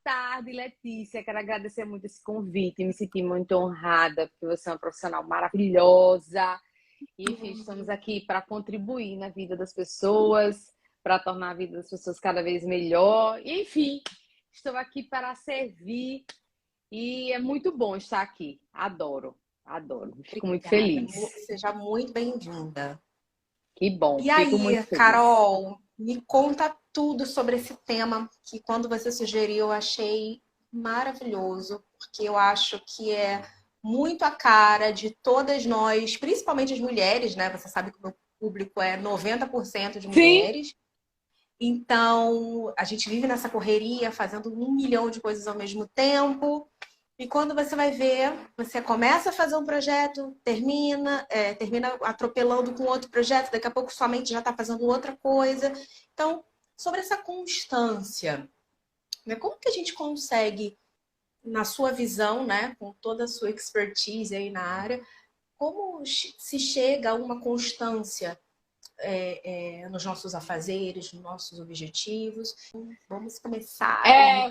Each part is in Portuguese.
tarde, Letícia. Quero agradecer muito esse convite. Me senti muito honrada, porque você é uma profissional maravilhosa. E, enfim, estamos aqui para contribuir na vida das pessoas, para tornar a vida das pessoas cada vez melhor. E, enfim, estou aqui para servir e é muito bom estar aqui. Adoro, adoro. Fico muito Obrigada. feliz. Seja muito bem-vinda. Que bom, E fico muito aí, feliz. Carol, me conta tudo sobre esse tema que quando você sugeriu eu achei maravilhoso, porque eu acho que é muito a cara de todas nós, principalmente as mulheres, né? Você sabe que o meu público é 90% de Sim, mulheres. Então, a gente vive nessa correria, fazendo 1 milhão de coisas ao mesmo tempo. E quando você vai ver, você começa a fazer um projeto, termina atropelando com outro projeto, daqui a pouco sua mente já está fazendo outra coisa. Então, sobre essa constância, né? Como que a gente consegue, na sua visão, né, com toda a sua expertise aí na área, como se chega a uma constância nos nossos afazeres, nos nossos objetivos? Vamos começar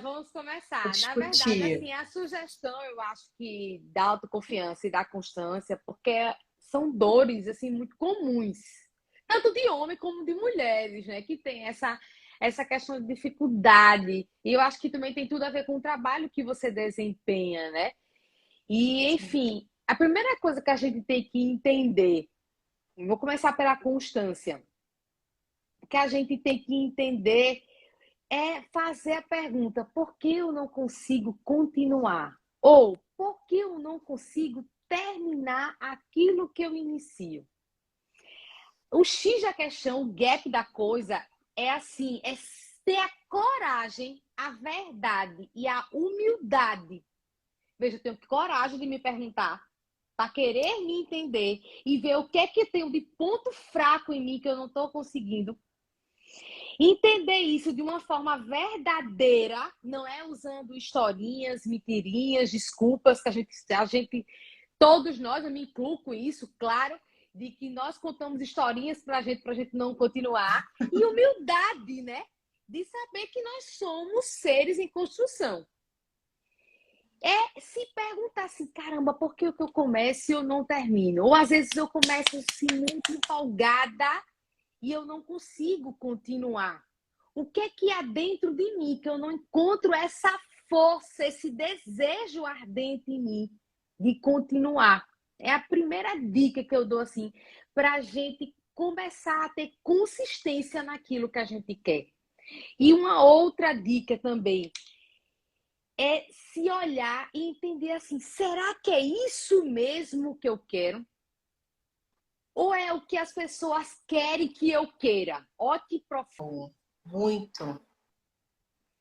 vamos a começar. Na verdade, discutir. assim, a sugestão, eu acho que da autoconfiança e da constância, porque são dores, assim, muito comuns, tanto de homem como de mulheres, né, que tem essa questão de dificuldade. E eu acho que também tem tudo a ver com o trabalho que você desempenha, né? E, enfim, a primeira coisa que a gente tem que entender, vou começar pela constância, que a gente tem que entender é fazer a pergunta: por que eu não consigo continuar? Ou por que eu não consigo terminar aquilo que eu inicio? O X da questão, o gap da coisa, é assim: é ter a coragem, a verdade e a humildade. Veja, eu tenho coragem de me perguntar, para querer me entender e ver o que é que tem de ponto fraco em mim que eu não estou conseguindo. Entender isso de uma forma verdadeira, não é usando historinhas, mentirinhas, desculpas que a gente todos nós, eu me incluo com isso, claro, de que nós contamos historinhas para a gente não continuar. E humildade, né? De saber que nós somos seres em construção. É se perguntar assim: caramba, por que eu começo e eu não termino? Ou às vezes eu começo assim muito empolgada e eu não consigo continuar. O que é que há dentro de mim que eu não encontro essa força, esse desejo ardente em mim de continuar? É a primeira dica que eu dou assim para a gente começar a ter consistência naquilo que a gente quer. E uma outra dica também é se olhar e entender assim: será que é isso mesmo que eu quero? Ou é o que as pessoas querem que eu queira? Ó, que profundo. Muito,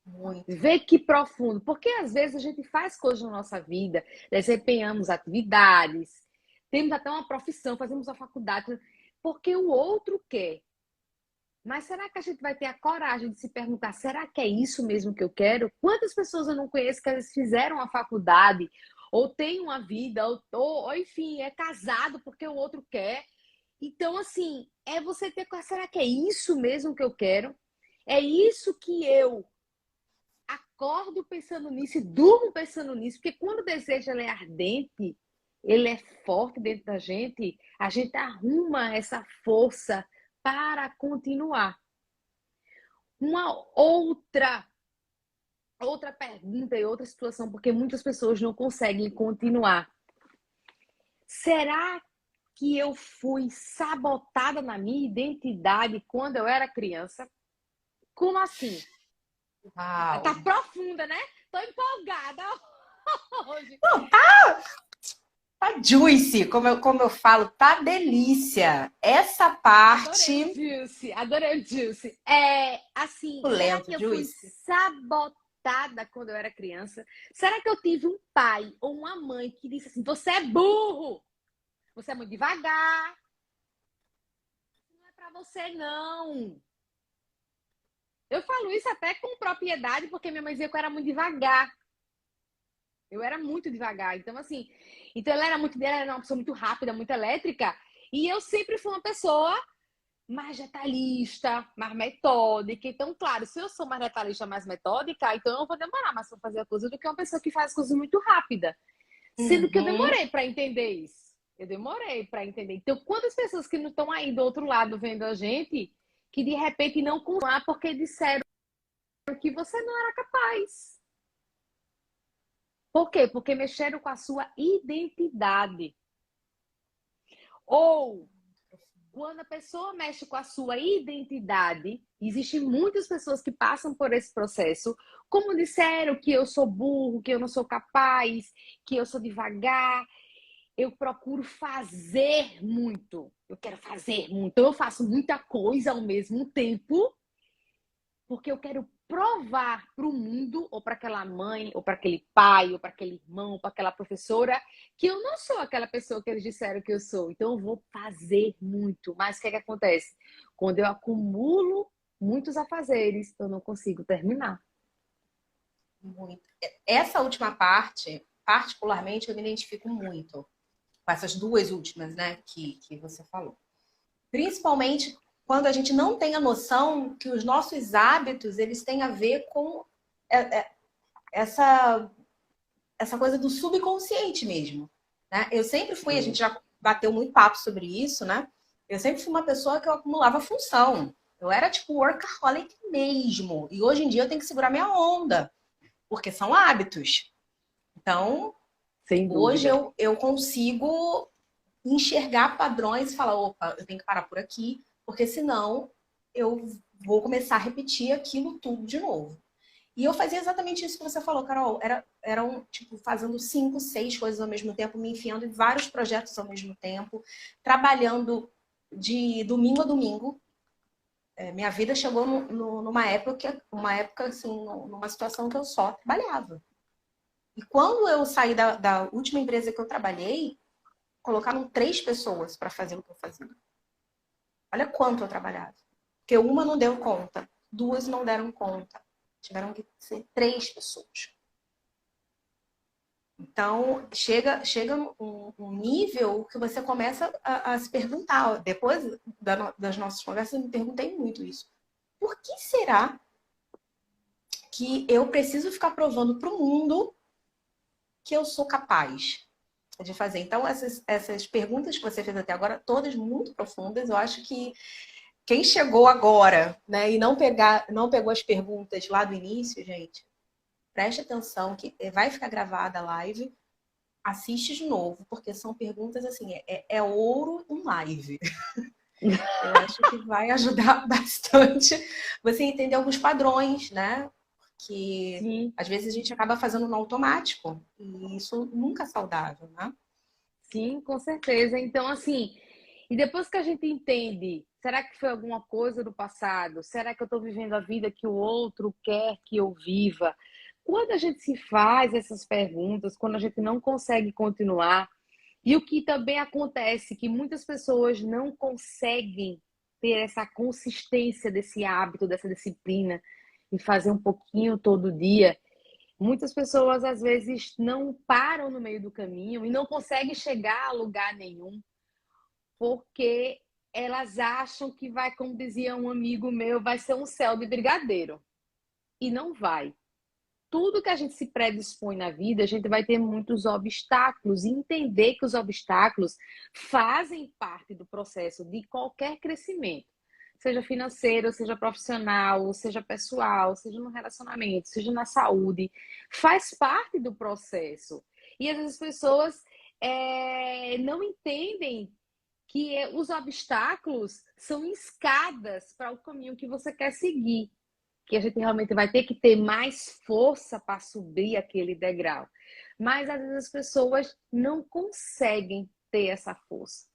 muito. Vê que profundo. Porque às vezes a gente faz coisas na nossa vida, desempenhamos atividades, temos até uma profissão, fazemos a faculdade, porque o outro quer. Mas será que a gente vai ter a coragem de se perguntar: será que é isso mesmo que eu quero? Quantas pessoas eu não conheço que eles fizeram a faculdade, ou têm uma vida, ou enfim, é casado porque o outro quer. Então, assim, é você ter. Será que é isso mesmo que eu quero? É isso que eu acordo pensando nisso e durmo pensando nisso? Porque quando o desejo ele é ardente, ele é forte dentro da gente, a gente arruma essa força para continuar. Uma outra pergunta e outra situação, porque muitas pessoas não conseguem continuar. Será que eu fui sabotada na minha identidade quando eu era criança? Como assim? Uau. Tá profunda, né? Tô empolgada hoje. Não, tá juicy, como eu falo, tá delícia. Essa Adorei o parte. juice, adorei o juice. É, assim, será Lento, que eu fui juicy. sabotada quando eu era criança? Será que eu tive um pai ou uma mãe que disse assim: você é burro, você é muito devagar, não é pra você não. Eu falo isso até com propriedade, porque minha mãe dizia que eu era muito devagar. Eu era muito devagar. Então, assim, ela era uma pessoa muito rápida, muito elétrica. E eu sempre fui uma pessoa mais detalhista, mais metódica. Então, claro, se eu sou mais detalhista, mais metódica, então eu vou demorar mais para fazer a coisa do que uma pessoa que faz coisas muito rápida. Sendo que eu Uhum. demorei para entender isso. Eu demorei para entender. Então, quantas pessoas que não estão aí do outro lado vendo a gente, que de repente não continuar porque disseram que você não era capaz. Por quê? Porque mexeram com a sua identidade. Ou quando a pessoa mexe com a sua identidade, existem muitas pessoas que passam por esse processo, como disseram que eu sou burro, que eu não sou capaz, que eu sou devagar. Eu procuro fazer muito. Eu quero fazer muito. Então, eu faço muita coisa ao mesmo tempo, porque eu quero provar para o mundo, ou para aquela mãe, ou para aquele pai, ou para aquele irmão, ou para aquela professora, que eu não sou aquela pessoa que eles disseram que eu sou. Então, eu vou fazer muito. Mas o que é que acontece? Quando eu acumulo muitos afazeres, eu não consigo terminar. Muito. Essa última parte, particularmente, eu me identifico muito com essas duas últimas, né, que você falou. Principalmente quando a gente não tem a noção que os nossos hábitos, eles têm a ver com essa, essa coisa do subconsciente mesmo, né? Eu sempre fui, a gente já bateu muito papo sobre isso, né? Eu sempre fui uma pessoa que eu acumulava função. Eu era tipo workaholic mesmo. E hoje em dia eu tenho que segurar minha onda, porque são hábitos. Então, Sem hoje dúvida. eu consigo enxergar padrões e falar, opa, eu tenho que parar por aqui, porque senão eu vou começar a repetir aquilo tudo de novo. E eu fazia exatamente isso que você falou, Carol. Eram, tipo, fazendo 5, 6 coisas ao mesmo tempo, me enfiando em vários projetos ao mesmo tempo, trabalhando de domingo a domingo. Minha vida chegou uma época assim, numa situação que eu só trabalhava. E quando eu saí da última empresa que eu trabalhei, colocaram 3 pessoas para fazer o que eu fazia. Olha quanto eu trabalhava. Porque uma não deu conta, 2 não deram conta. Tiveram que ser 3 pessoas. Então, chega um nível que você começa a se perguntar. Depois das nossas conversas, eu me perguntei muito isso. Por que será que eu preciso ficar provando para o mundo que eu sou capaz de fazer? Então, essas perguntas que você fez até agora, todas muito profundas, eu acho que quem chegou agora, né, e não pegou as perguntas lá do início, gente, preste atenção que vai ficar gravada a live, assiste de novo, porque são perguntas assim, é ouro em live. Eu acho que vai ajudar bastante você entender alguns padrões, né? Porque Sim. às vezes a gente acaba fazendo no automático e isso nunca é saudável, né? Sim, com certeza. Então, assim, e depois que a gente entende, será que foi alguma coisa do passado? Será que eu estou vivendo a vida que o outro quer que eu viva? Quando a gente se faz essas perguntas, quando a gente não consegue continuar, e o que também acontece, que muitas pessoas não conseguem ter essa consistência desse hábito, dessa disciplina, e fazer um pouquinho todo dia. Muitas pessoas, às vezes, não param no meio do caminho e não conseguem chegar a lugar nenhum, porque elas acham que vai, como dizia um amigo meu, vai ser um céu de brigadeiro. E não vai. Tudo que a gente se predispõe na vida, a gente vai ter muitos obstáculos. E entender que os obstáculos fazem parte do processo de qualquer crescimento. Seja financeiro, seja profissional, seja pessoal, seja no relacionamento, seja na saúde. Faz parte do processo. E às vezes as pessoas não entendem que os obstáculos são escadas para o caminho que você quer seguir, que a gente realmente vai ter que ter mais força para subir aquele degrau. Mas às vezes as pessoas não conseguem ter essa força.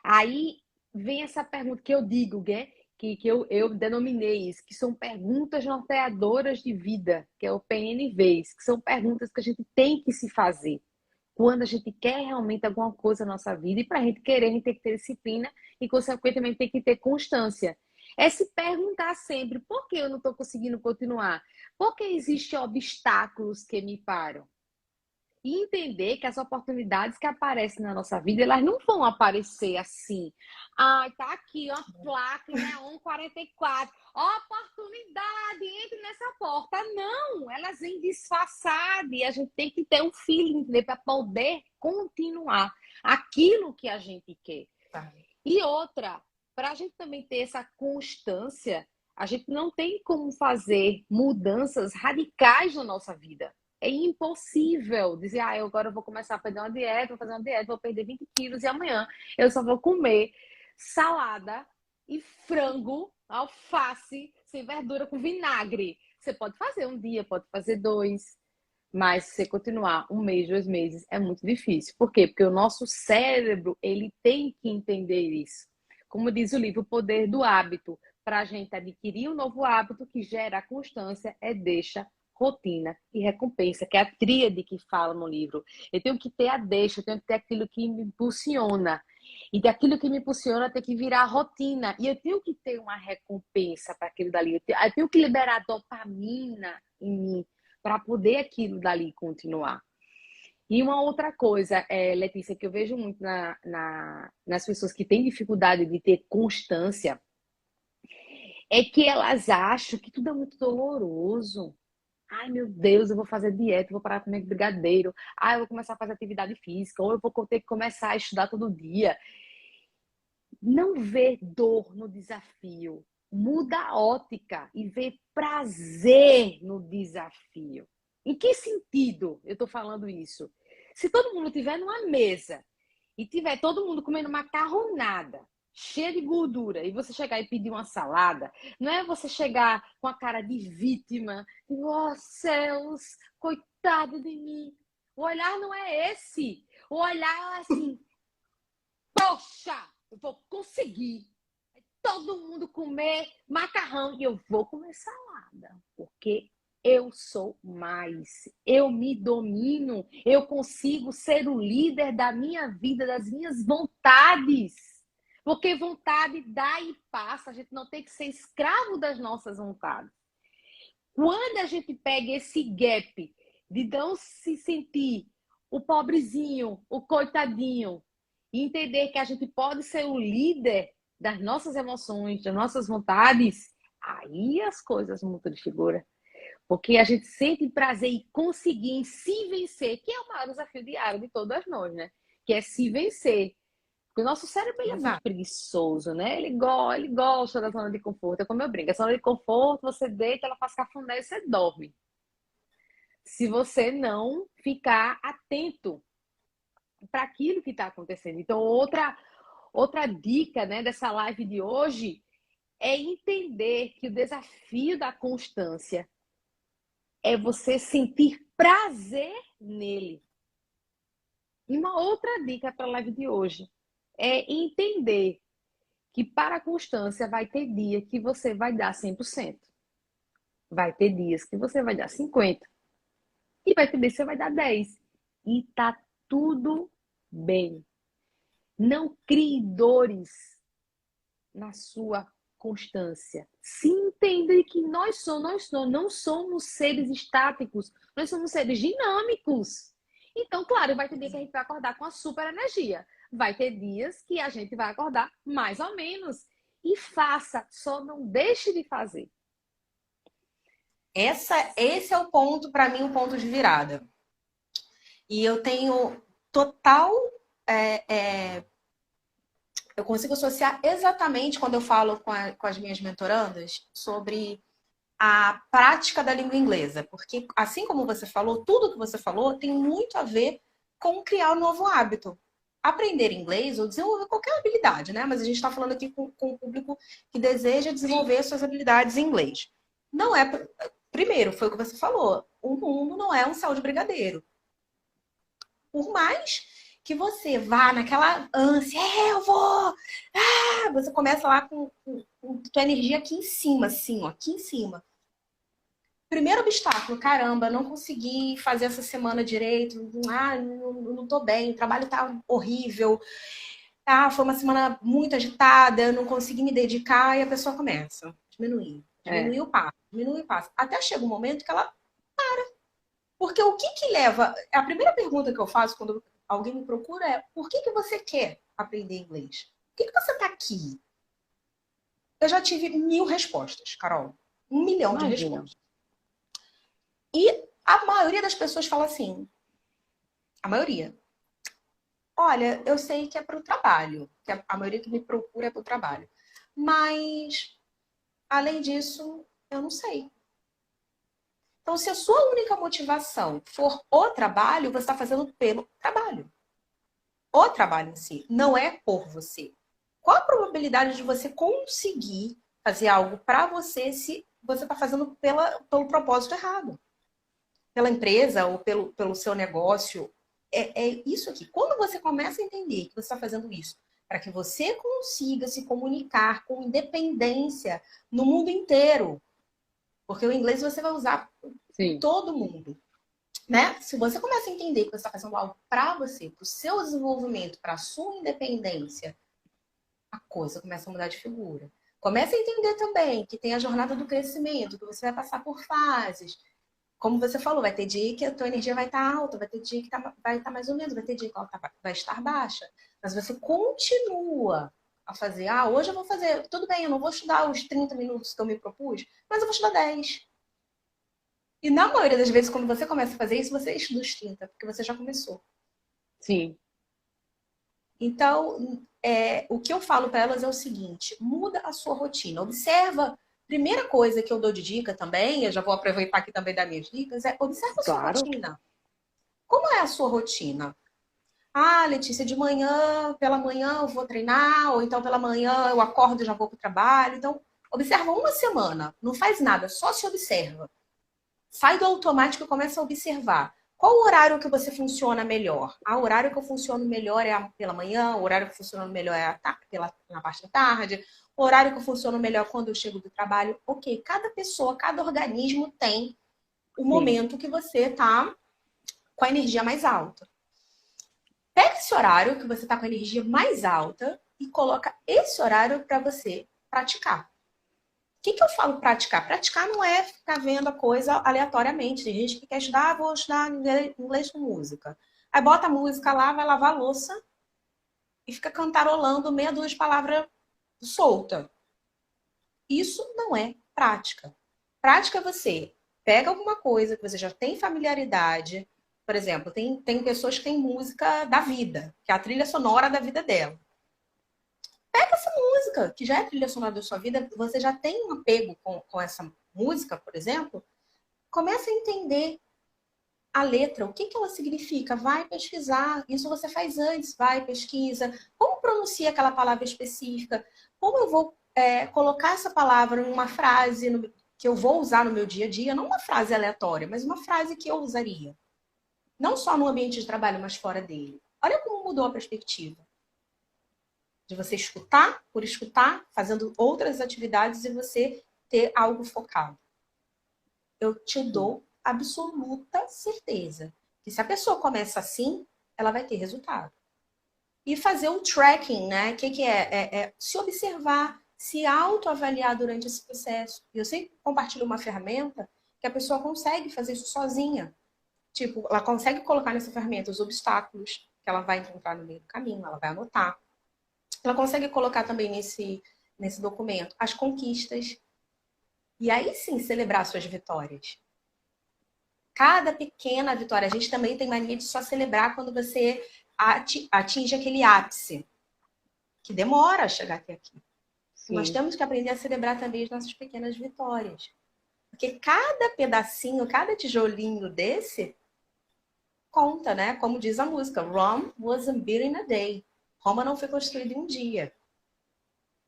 Aí vem essa pergunta que eu digo, né? Que eu denominei isso, que são perguntas norteadoras de vida, que é o PNVs, que são perguntas que a gente tem que se fazer quando a gente quer realmente alguma coisa na nossa vida, e para a gente querer, a gente tem que ter disciplina e, consequentemente, tem que ter constância. É se perguntar sempre, por que eu não estou conseguindo continuar? Por que existem obstáculos que me param? E entender que as oportunidades que aparecem na nossa vida, elas não vão aparecer assim. Ai, tá aqui, ó, placa em Neon 44. Oportunidade, entre nessa porta. Não, elas vêm disfarçadas e a gente tem que ter um feeling para poder continuar aquilo que a gente quer. Tá. E outra, para a gente também ter essa constância, a gente não tem como fazer mudanças radicais na nossa vida. É impossível dizer, eu agora vou começar a fazer uma dieta, vou fazer uma dieta, vou perder 20 quilos e amanhã eu só vou comer salada e frango, alface, sem verdura, com vinagre. Você pode fazer um dia, pode fazer 2, mas se você continuar 1 mês, 2 meses, é muito difícil. Por quê? Porque o nosso cérebro, ele tem que entender isso. Como diz o livro, o poder do hábito. Para a gente adquirir um novo hábito que gera a constância, deixa, rotina e recompensa, que é a tríade que fala no livro. Eu tenho que ter a deixa, eu tenho que ter aquilo que me impulsiona. E daquilo que me impulsiona tem que virar rotina. E eu tenho que ter uma recompensa para aquilo dali. Eu tenho que liberar dopamina em mim para poder aquilo dali continuar. E uma outra coisa, Letícia, que eu vejo muito nas pessoas que têm dificuldade de ter constância, é que elas acham que tudo é muito doloroso. Ai, meu Deus, eu vou fazer dieta, vou parar de comer brigadeiro. Eu vou começar a fazer atividade física, ou eu vou ter que começar a estudar todo dia. Não vê dor no desafio. Muda a ótica e vê prazer no desafio. Em que sentido eu estou falando isso? Se todo mundo estiver numa mesa e tiver todo mundo comendo macarronada, cheia de gordura, e você chegar e pedir uma salada, não é você chegar com a cara de vítima, e, oh céus, coitado de mim. O olhar não é esse. O olhar é assim, poxa, eu vou conseguir todo mundo comer macarrão e eu vou comer salada, porque eu sou mais, eu me domino, eu consigo ser o líder da minha vida, das minhas vontades. Porque vontade dá e passa, a gente não tem que ser escravo das nossas vontades. Quando a gente pega esse gap de não se sentir o pobrezinho, o coitadinho, e entender que a gente pode ser o líder das nossas emoções, das nossas vontades, aí as coisas mudam de figura. Porque a gente sente prazer em conseguir, em se vencer, que é o maior desafio diário de todas nós, né? Que é se vencer. Porque o nosso cérebro ele é muito preguiçoso, né? Ele gosta da zona de conforto. É como eu brinco. A zona de conforto, você deita, ela faz cafuné e você dorme. Se você não ficar atento para aquilo que está acontecendo. Então, outra dica, né, dessa live de hoje é entender que o desafio da constância é você sentir prazer nele. E uma outra dica para a live de hoje é entender que para a constância vai ter dia que você vai dar 100%. Vai ter dias que você vai dar 50%. E vai ter dias que você vai dar 10%. E tá tudo bem. Não crie dores na sua constância. Se entenda que nós não somos seres estáticos, nós somos seres dinâmicos. Então, claro, vai ter dia que a gente vai acordar com a super energia. Vai ter dias que a gente vai acordar mais ou menos. E faça, só não deixe de fazer. Esse é o ponto, para mim, o ponto de virada. E eu tenho total... eu consigo associar exatamente quando eu falo com as minhas mentorandas sobre a prática da língua inglesa. Porque, assim como você falou, tudo que você falou tem muito a ver com criar um novo hábito. Aprender inglês ou desenvolver qualquer habilidade, né? Mas a gente está falando aqui com o público que deseja desenvolver suas habilidades em inglês. Não é... Primeiro, foi o que você falou. O mundo não é um céu de brigadeiro. Por mais que você vá naquela ânsia, eu vou! Você começa lá com tua energia aqui em cima, assim, ó, aqui em cima. Primeiro obstáculo, caramba, não consegui fazer essa semana direito, não tô bem, o trabalho tá horrível, foi uma semana muito agitada, eu não consegui me dedicar, e a pessoa começa a diminuir o passo, diminui o passo. Até chega um momento que ela para. Porque o que que leva... A primeira pergunta que eu faço quando alguém me procura é: por que que você quer aprender inglês? Por que que você está aqui? Eu já tive 1000 respostas, Carol. 1 milhão de Imagina. respostas. E a maioria das pessoas fala assim, a maioria: olha, eu sei que é para o trabalho, que a maioria que me procura é para o trabalho. Mas, além disso, eu não sei. Então, se a sua única motivação for o trabalho, você está fazendo pelo trabalho. O trabalho em si, não é por você. Qual a probabilidade de você conseguir fazer algo para você se você está fazendo pelo propósito errado? Pela empresa ou pelo seu negócio? É isso aqui. Quando você começa a entender que você está fazendo isso para que você consiga se comunicar com independência no mundo inteiro, porque o inglês você vai usar em Sim, todo mundo, né? Se você começa a entender que você está fazendo algo para você, para o seu desenvolvimento, para a sua independência, a coisa começa a mudar de figura. Começa a entender também que tem a jornada do crescimento, que você vai passar por fases. Como você falou, vai ter dia que a tua energia vai estar alta, vai ter dia que vai estar mais ou menos, vai ter dia que ela vai estar baixa. Mas você continua a fazer. Ah, hoje eu vou fazer. Tudo bem, eu não vou estudar os 30 minutos que eu me propus, mas eu vou estudar 10. E na maioria das vezes, quando você começa a fazer isso, você estuda os 30, porque você já começou. sim, Então, o que eu falo para elas é o seguinte: muda a sua rotina. Observa. Primeira coisa que eu dou de dica também, eu já vou aproveitar aqui também das minhas dicas, é observa a sua claro. rotina. Como é a sua rotina? Ah, Letícia, de manhã, pela manhã eu vou treinar, ou então pela manhã eu acordo e já vou para o trabalho. Então, observa uma semana, não faz nada, só se observa. Sai do automático e começa a observar. Qual o horário que você funciona melhor? Ah, o horário que eu funciono melhor é pela manhã, o horário que funciona melhor é na parte da tarde, o horário que eu funciono melhor quando eu chego do trabalho. Ok, cada pessoa, cada organismo tem o Sim, momento que você tá com a energia mais alta. Pega esse horário que você tá com a energia mais alta e coloca esse horário para você praticar. O que eu falo praticar? Praticar não é ficar vendo a coisa aleatoriamente. Tem gente que quer estudar, vou estudar inglês com música. Aí bota a música lá, vai lavar a louça e fica cantarolando meia dúzia de palavras solta. Isso não é prática. Prática é você pega alguma coisa que você já tem familiaridade. Por exemplo, tem pessoas que têm música da vida, que é a trilha sonora da vida dela. Pega essa música, que já é trilha sonora da sua vida, você já tem um apego com essa música, por exemplo, começa a entender a letra, o que ela significa, vai pesquisar, isso você faz antes, vai, pesquisa, como pronuncia aquela palavra específica, como eu vou colocar essa palavra em uma frase que eu vou usar no meu dia a dia, não uma frase aleatória, mas uma frase que eu usaria. Não só no ambiente de trabalho, mas fora dele. Olha como mudou a perspectiva. De você escutar por escutar, fazendo outras atividades e você ter algo focado. Eu te sim, dou absoluta certeza que se a pessoa começa assim, ela vai ter resultado. E fazer o tracking, né? O que é? É se observar, se autoavaliar durante esse processo. Eu sempre compartilho uma ferramenta que a pessoa consegue fazer isso sozinha. Tipo, ela consegue colocar nessa ferramenta os obstáculos que ela vai encontrar no meio do caminho, ela vai anotar. Ela consegue colocar também nesse documento as conquistas. E aí sim celebrar suas vitórias. Cada pequena vitória. A gente também tem mania de só celebrar quando você atinge aquele ápice, que demora a chegar até aqui. Nós sim, temos que aprender a celebrar também as nossas pequenas vitórias. Porque cada pedacinho, cada tijolinho desse conta, né? Como diz a música, Rome wasn't built in a day. Roma não foi construída em um dia.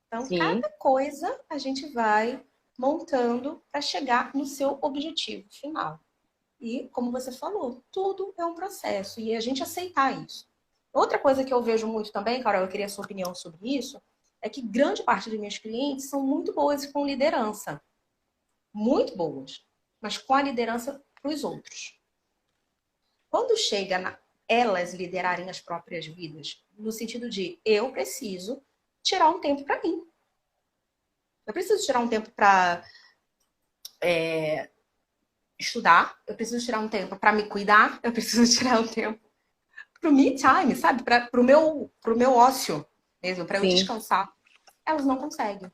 Então, sim, cada coisa a gente vai montando para chegar no seu objetivo final. E, como você falou, tudo é um processo e a gente aceitar isso. Outra coisa que eu vejo muito também, Carol, eu queria a sua opinião sobre isso, é que grande parte dos meus clientes são muito boas com liderança. Muito boas. Mas com a liderança para os outros. Quando chega elas liderarem as próprias vidas, no sentido de eu preciso tirar um tempo para mim. Eu preciso tirar um tempo para estudar, eu preciso tirar um tempo para me cuidar, eu preciso tirar um tempo pro me time, sabe? Pro meu ócio mesmo, para eu Sim. descansar. Elas não conseguem.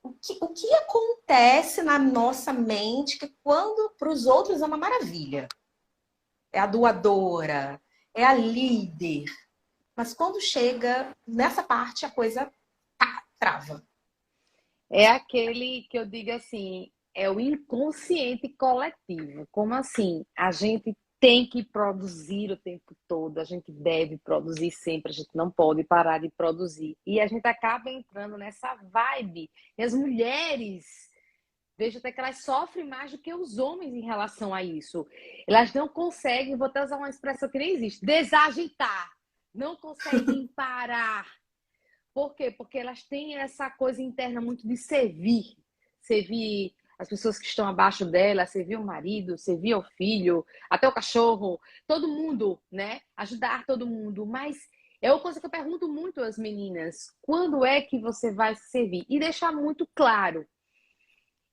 O que acontece na nossa mente que quando para os outros é uma maravilha? É a doadora, é a líder. Mas quando chega nessa parte, a coisa trava. É aquele que eu digo assim, é o inconsciente coletivo. Como assim? A gente tem que produzir o tempo todo, a gente deve produzir sempre, a gente não pode parar de produzir. E a gente acaba entrando nessa vibe. E as mulheres, vejo até que elas sofrem mais do que os homens em relação a isso. Elas não conseguem, vou até usar uma expressão que nem existe, desagitar. Não conseguem parar. Por quê? Porque elas têm essa coisa interna muito de servir. Servir as pessoas que estão abaixo dela, servir o marido, servir o filho, até o cachorro, todo mundo, né? Ajudar todo mundo. Mas é uma coisa que eu pergunto muito às meninas: quando é que você vai servir? E deixar muito claro.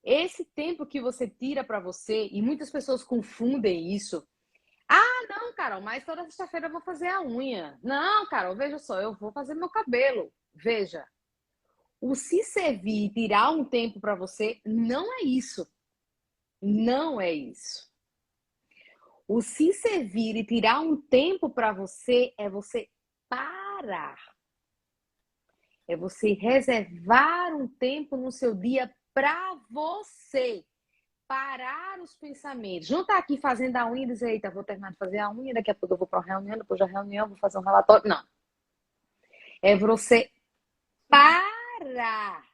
Esse tempo que você tira para você, e muitas pessoas confundem isso. Ah, não, Carol, mas toda sexta-feira eu vou fazer a unha. Não, Carol, veja só, eu vou fazer meu cabelo. Veja, o se servir e tirar um tempo para você não é isso. Não é isso. O se servir e tirar um tempo para você é você parar. É você reservar um tempo no seu dia para você. Parar os pensamentos. Não tá aqui fazendo a unha e dizer, eita, vou terminar de fazer a unha, daqui a pouco eu vou para uma reunião, depois da reunião vou fazer um relatório. Não. É você parar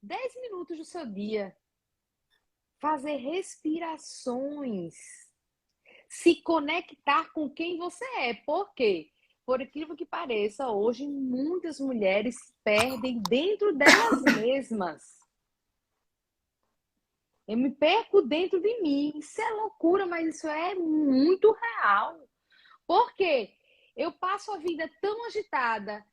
10 minutos do seu dia. Fazer respirações, se conectar com quem você é. Por quê? Por incrível que pareça, hoje muitas mulheres se perdem dentro delas mesmas. Eu me perco dentro de mim. Isso é loucura, mas isso é muito real. Por quê? Eu passo a vida tão agitada,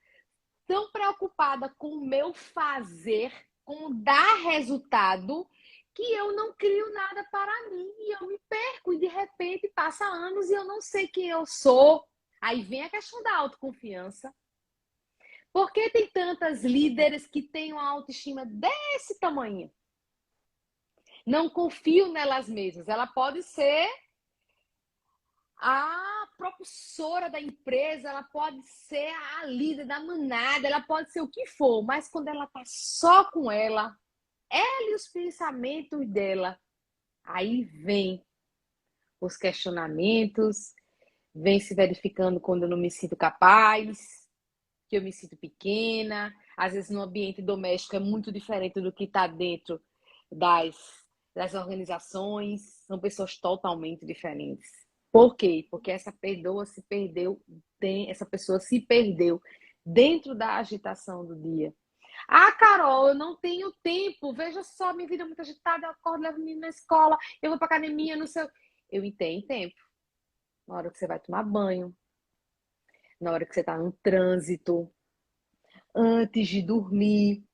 tão preocupada com o meu fazer, com dar resultado, que eu não crio nada para mim e eu me perco e de repente passa anos e eu não sei quem eu sou. Aí vem a questão da autoconfiança. Por que tem tantas líderes que têm uma autoestima desse tamanho? Não confiam nelas mesmas. Ela pode ser a propulsora da empresa, ela pode ser a líder da manada, ela pode ser o que for, mas quando ela tá só com ela e os pensamentos dela, aí vem os questionamentos, vem se verificando quando eu não me sinto capaz, que eu me sinto pequena, às vezes no ambiente doméstico é muito diferente do que está dentro das, das organizações, são pessoas totalmente diferentes. Por quê? Porque essa pessoa se perdeu dentro da agitação do dia. Ah, Carol, eu não tenho tempo. Veja só, minha vida é muito agitada. Eu acordo, levo o menino na escola, eu vou pra academia, não sei. Eu entendo tempo. Na hora que você vai tomar banho, na hora que você tá no trânsito, antes de dormir.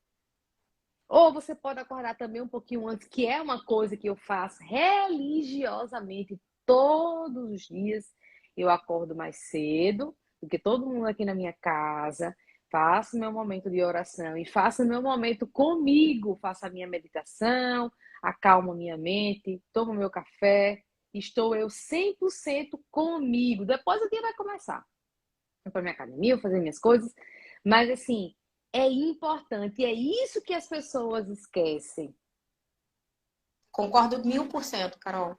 Ou você pode acordar também um pouquinho antes, que é uma coisa que eu faço religiosamente todos os dias. Eu acordo mais cedo do que todo mundo aqui na minha casa, faço meu momento de oração e faço meu momento comigo, faço a minha meditação, acalmo minha mente, tomo meu café, estou eu 100% comigo. Depois o dia vai começar. Vou para minha academia, vou fazer minhas coisas, mas assim, é importante, e é isso que as pessoas esquecem. Concordo 1000%, Carol.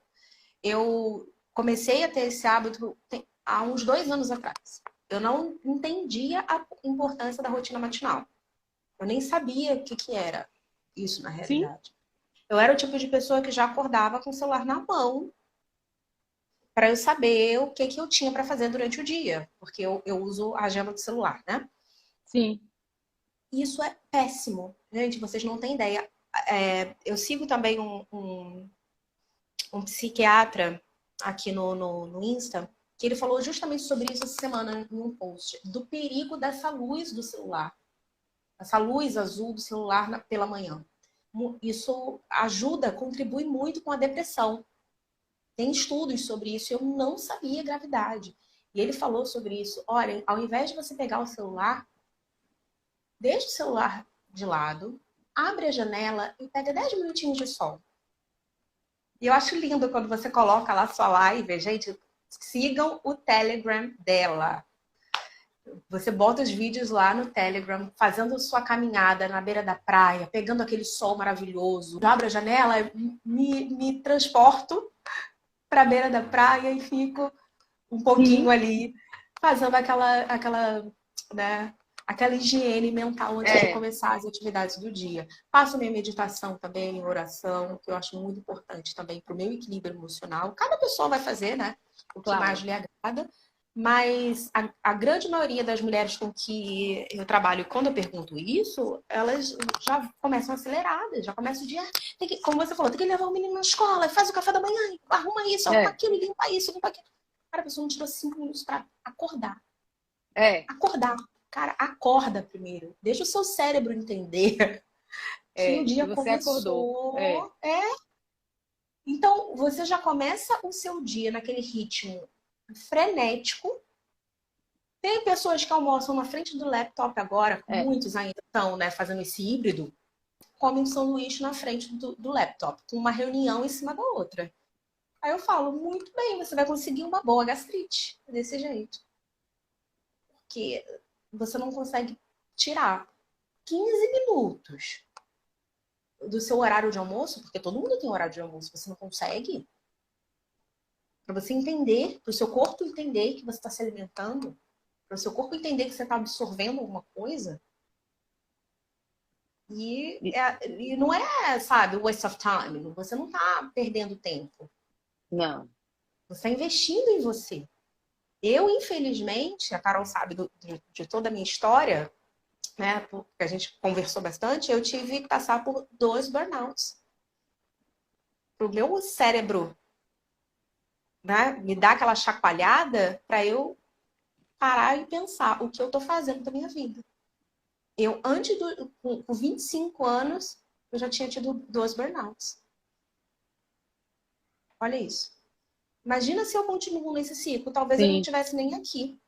Eu comecei a ter esse hábito há uns 2 anos atrás. Eu não entendia a importância da rotina matinal. Eu nem sabia o que era isso na Sim, realidade. Eu era o tipo de pessoa que já acordava com o celular na mão para eu saber o que eu tinha para fazer durante o dia, porque eu uso a agenda do celular, né? sim. Isso é péssimo. Gente, vocês não têm ideia. Eu sigo também um psiquiatra aqui no Insta, que ele falou justamente sobre isso essa semana em um post, do perigo dessa luz do celular, essa luz azul do celular pela manhã. Isso ajuda, contribui muito com a depressão. Tem estudos sobre isso, eu não sabia gravidade. E ele falou sobre isso. Olha, ao invés de você pegar o celular, deixa o celular de lado, abre a janela e pega 10 minutinhos de sol. E eu acho lindo quando você coloca lá sua live. Gente, sigam o Telegram dela. Você bota os vídeos lá no Telegram, fazendo sua caminhada na beira da praia, pegando aquele sol maravilhoso. Eu abro a janela, me transporto para a beira da praia e fico um pouquinho Sim, ali, fazendo né, aquela higiene mental antes de começar as atividades do dia. Faço minha meditação também, oração, que eu acho muito importante também para o meu equilíbrio emocional. Cada pessoa vai fazer, né, o que mais claro. lhe agrada. Mas a grande maioria das mulheres com que eu trabalho, quando eu pergunto isso, elas já começam aceleradas, já começam o dia. Como você falou, tem que levar o menino na escola, faz o café da manhã, arruma isso, arruma É, aquilo, limpa isso, limpa aquilo. Cara, a pessoa não tirou 5 minutos para acordar. é, Acordar. Cara, acorda primeiro. Deixa o seu cérebro entender que o que dia você acordou. É, começou. Então, você já começa o seu dia naquele ritmo frenético. Tem pessoas que almoçam na frente do laptop agora, é, muitos ainda estão, né, fazendo esse híbrido, comem um sanduíche na frente do laptop, com uma reunião em cima da outra. Aí eu falo, muito bem, você vai conseguir uma boa gastrite desse jeito. Porque você não consegue tirar 15 minutos do seu horário de almoço, porque todo mundo tem horário de almoço, você não consegue, para você entender, para o seu corpo entender que você está se alimentando, para o seu corpo entender que você está absorvendo alguma coisa. E não é, sabe, waste of time. Você não está perdendo tempo. não. Você está investindo em você. Eu, infelizmente, a Carol sabe de toda a minha história, né? Porque a gente conversou bastante, eu tive que passar por 2 burnouts. Para o meu cérebro, né, me dar aquela chacoalhada para eu parar e pensar o que eu estou fazendo da minha vida. Eu, com 25 anos, eu já tinha tido 2 burnouts. Olha isso. Imagina se eu continuo nesse ciclo, talvez eu não Sim, estivesse nem aqui.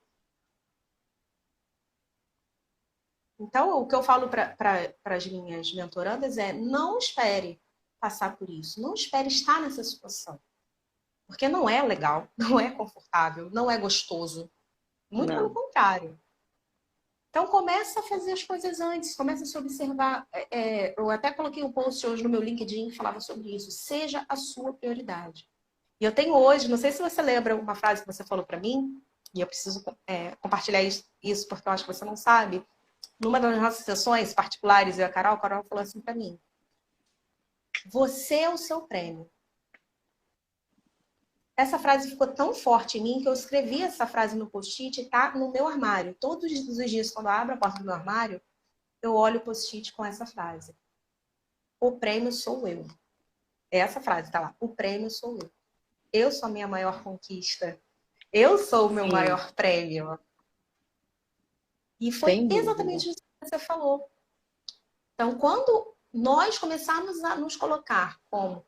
Então, o que eu falo para as minhas mentorandas é: não espere passar por isso, não espere estar nessa situação. Porque não é legal, não é confortável, não é gostoso. Muito pelo não. contrário. Então, começa a fazer as coisas antes, começa a se observar. Eu até coloquei um post hoje no meu LinkedIn que falava sobre isso. Seja a sua prioridade. E eu tenho hoje, não sei se você lembra uma frase que você falou para mim, e eu preciso compartilhar isso porque eu acho que você não sabe. Numa das nossas sessões particulares, eu e a Carol falou assim para mim: você é o seu prêmio. Essa frase ficou tão forte em mim que eu escrevi essa frase no post-it e tá no meu armário. Todos os dias, quando eu abro a porta do meu armário, eu olho o post-it com essa frase. O prêmio sou eu. É essa frase, tá lá. O prêmio sou eu. Eu sou a minha maior conquista. Eu sou o meu Sim, maior prêmio. E foi sem dúvida. exatamente isso que você falou. Então, quando nós começarmos a nos colocar como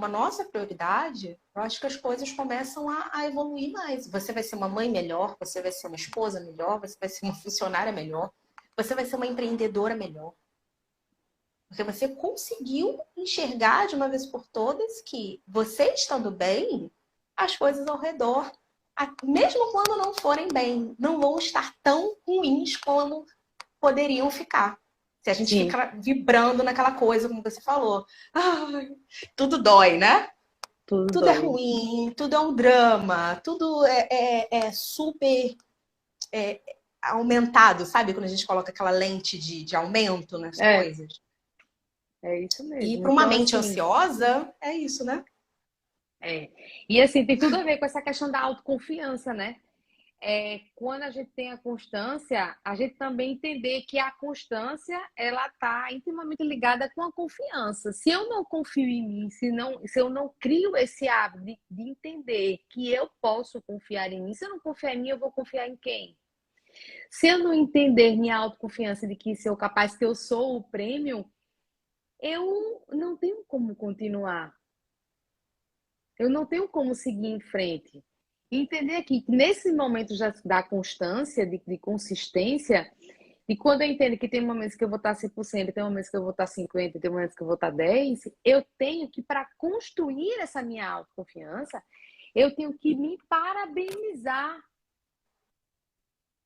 a nossa prioridade, eu acho que as coisas começam a evoluir mais. Você vai ser uma mãe melhor, você vai ser uma esposa melhor, você vai ser uma funcionária melhor, você vai ser uma empreendedora melhor. Porque você conseguiu enxergar de uma vez por todas que você estando bem, as coisas ao redor, mesmo quando não forem bem, não vão estar tão ruins como poderiam ficar. Se a gente Sim, fica vibrando naquela coisa, como você falou. Ai, tudo dói, né? tudo Tudo é dói. ruim, tudo é um drama, tudo é super aumentado, sabe? Quando a gente coloca aquela lente de aumento nas É, coisas. é isso E mesmo. para uma Então, mente assim, ansiosa, é isso, né? é. E assim, tem tudo a ver com essa questão da autoconfiança, né? Quando a gente tem a constância, a gente também entender que a constância ela está intimamente ligada com a confiança. Se eu não confio em mim, se eu não crio esse hábito de entender que eu posso confiar em mim, se eu não confiar em mim, eu vou confiar em quem? Se eu não entender minha autoconfiança de que sou capaz, que eu sou o prêmio, eu não tenho como continuar. Eu não tenho como seguir em frente. Entender que nesse momento já da constância, de consistência, e quando eu entendo que tem momentos que eu vou estar 100%, tem momentos que eu vou estar 50%, tem momentos que eu vou estar 10%, eu tenho que, para construir essa minha autoconfiança, eu tenho que me parabenizar